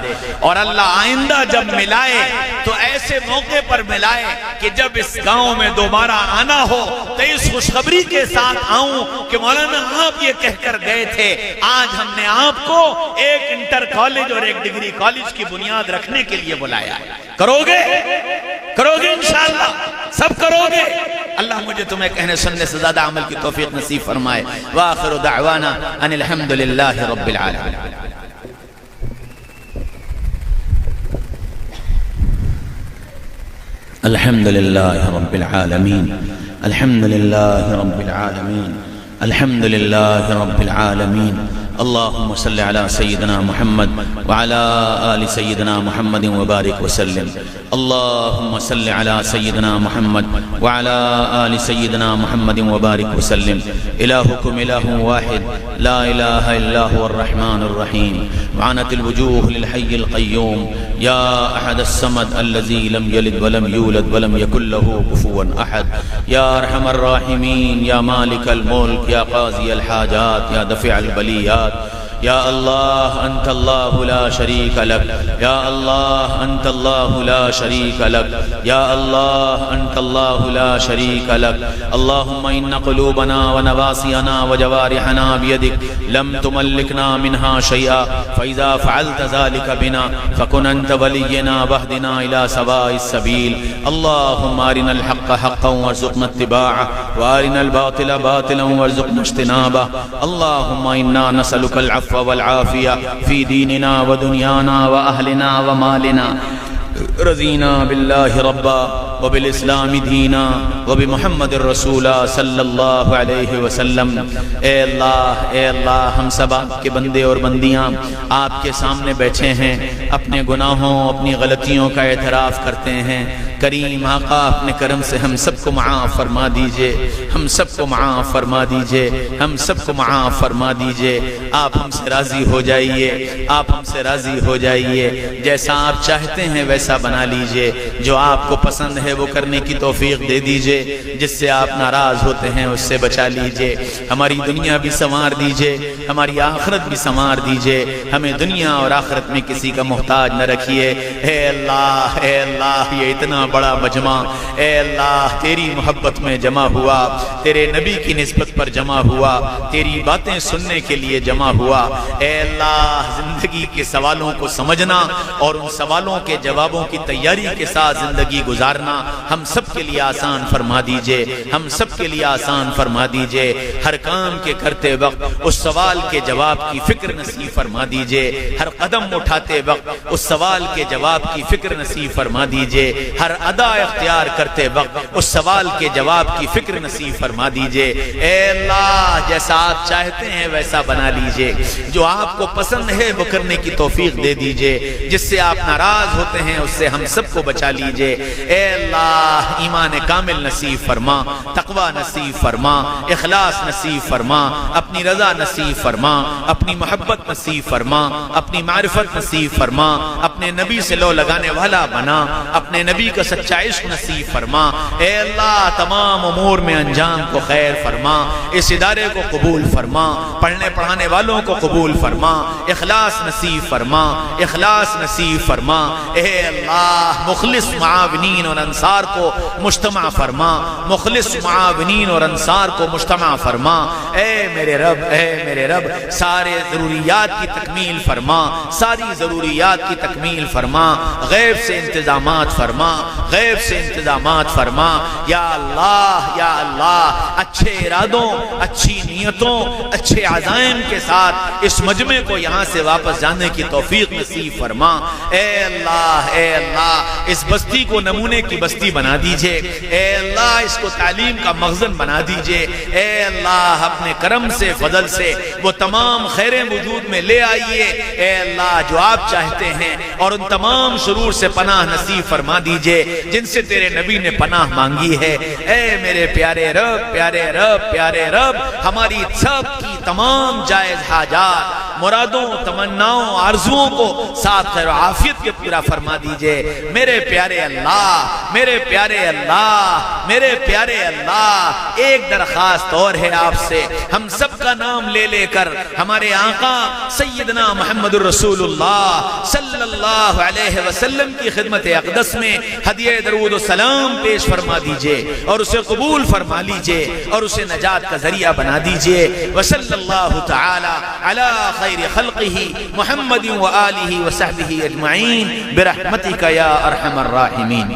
اور اللہ آئندہ جب ملائے تو ایسے موقع پر ملائے کہ جب اس گاؤں میں دوبارہ آنا ہو تو اس خوشخبری کے ساتھ آؤں کہ مولانا آپ یہ کہہ کر گئے تھے، آج ہم نے آپ کو ایک انٹر کالج اور ایک ڈگری کالج کی بنیاد رکھنے کے لیے بلایا ہے۔ کرو گے، کرو گے انشاءاللہ، سب کرو گے۔ اللہ مجھے تمہیں کہنے سننے سے زیادہ عمل کی توفیق نصیب فرمائے۔ وآخر دعوانا ان الحمدللہ رب العالمین۔ الحمدللہ رب العالمین، الحمدللہ رب العالمین، الحمدللہ رب العالمین۔ اللهم صل على سيدنا محمد وعلى آل سيدنا محمد وبارك وسلم۔ اللهم صل على سيدنا محمد وعلى آل سيدنا محمد وبارك وسلم۔ إلهكم إله واحد لا إله إلا هو الرحمن الرحيم، وعنت الوجوه للحي القيوم يا أحد الصمد الذي لم يلد ولم يولد ولم يكن له كفوا أحد، يا أرحم الراحمين، يا مالك الملك، يا قاضي الحاجات، يا دفع البليات، یا اللہ انت اللہ لا شریک لک، یا اللہ انت اللہ لا شریک لک، یا اللہ انت اللہ لا شریک لک۔ اللہم ان قلوبنا ونواسینا وجوارحنا بیدک لم تملکنا منها شیئا، فاذا فعلت ذلك بنا فکن انت ولینا واہدنا الى سواء السبیل۔ اللہم ارنا الحق حقا وارزقنا اتباعه، وارنا الباطل باطلا وارزقنا اجتنابه۔ اللہم انا نسألك العفو العفو والعافية في ديننا ودنيانا وأهلنا ومالنا. رضينا بالله ربا وبالاسلام دینا وبمحمد رسولا صلی اللہ علیہ وسلم. اے اللہ ہم سب آپ کے بندے اور بندیاں آپ کے سامنے بیٹھے ہیں، اپنے گناہوں اپنی غلطیوں کا اعتراف کرتے ہیں. کریم آقا اپنے کرم سے ہم سب کو معاف فرما دیجئے، ہم سب کو معاف فرما دیجئے، ہم سب کو معاف فرما دیجئے. آپ ہم سے راضی ہو جائیے، آپ ہم سے راضی ہو جائیے. جیسا آپ چاہتے ہیں ویسا بنا لیجئے، جو آپ کو پسند ہے وہ کرنے کی توفیق دے دیجئے، جس سے آپ ناراض ہوتے ہیں اس سے بچا لیجئے. ہماری دنیا بھی سنوار دیجئے، ہماری آخرت بھی سنوار دیجئے. ہمیں دنیا اور آخرت میں کسی کا محتاج نہ رکھیے. اے اللہ یہ اتنا بڑا مجمع اے اللہ تیری محبت میں جمع ہوا، تیرے نبی کی نسبت پر جمع ہوا، تیری باتیں سننے کے لیے جمع ہوا. اے اللہ زندگی کے سوالوں کو سمجھنا اور ان سوالوں کے جوابوں کی تیاری کے ساتھ زندگی گزارنا ہم سب کے لیے آسان فرما دیجئے، ہم سب کے لیے آسان فرما دیجئے. ہر کام کے کرتے وقت اس سوال کے جواب کی فکر نصیب فرما دیجئے، ہر قدم اٹھاتے وقت اس سوال کے جواب کی فکر نصیب فرما دیجئے، ہر ادا اختیار کرتے وقت اس سوال کے جواب کی فکر نصیب فرما دیجئے. اے اللہ جیسا آپ چاہتے ہیں ویسا بنا لیجئے، جو آپ کو پسند ہے وہ کرنے کی توفیق دے دیجئے، جس سے آپ ناراض ہوتے ہیں اس سے ہم سب کو بچا لیجئے. اے اللہ ایمان کامل نصیب فرما، تقوی نصیب فرما، اخلاص نصیب فرما، اپنی رضا نصیب فرما، اپنی محبت نصیب فرما، اپنی معرفت نصیب فرما، اپنے نبی سے لو لگانے والا بنا، اپنے نبی کا سچا عشق نصیب فرما. اے اللہ تمام امور میں انجام کو خیر فرما، اس ادارے کو قبول فرما، پڑھنے پڑھانے والوں کو قبول فرما، اخلاص نصیب فرما، اخلاص نصیب فرما. اے اللہ مخلص معاونین اور انصار کو مجتمع فرما، مخلص معاونین اور انصار کو مجتمع فرما. اے میرے رب، اے میرے رب سارے ضروریات کی تکمیل فرما، ساری ضروریات کی تکمیل فرما. غیب سے انتظامات فرما، غیب سے انتظامات فرما. یا اللہ اچھے ارادوں، اچھی نیتوں، اچھے عزائم کے ساتھ اس مجمع کو یہاں سے واپس جانے کی توفیق نصیب فرما. اے اللہ اس بستی کو نمونے کی بستی بنا دیجئے. اے اللہ اس کو تعلیم کا مخزن بنا دیجئے. اے اللہ اپنے کرم سے فضل سے وہ تمام خیریں وجود میں لے آئیے اے اللہ جو آپ چاہتے ہیں، اور ان تمام شرور سے پناہ نصیب فرما دیجئے جن سے تیرے نبی نے پناہ مانگی ہے. اے میرے پیارے رب، پیارے رب، پیارے رب ہماری سب کی تمام جائز حاجات، مرادوں، تمناؤں، آرزوؤں کو ساتھ خیر و عافیت کے پورا فرما دیجئے. میرے پیارے اللہ، میرے پیارے اللہ، میرے پیارے اللہ ایک درخواست اور ہے آپ سے. ہم سب کا نام لے لے کر ہمارے آقا سیدنا محمد الرسول اللہ صلی اللہ علیہ وسلم کی خدمت اقدس میں ہدیہ درود و سلام پیش فرما دیجئے اور اسے قبول فرما لیجئے اور اسے نجات کا ذریعہ بنا دیجئے. وصلی اللہ تعالی علی خیر خلقہ محمد و آلہ و صحبہ اجمعین برحمتک یا ارحم الراحمین.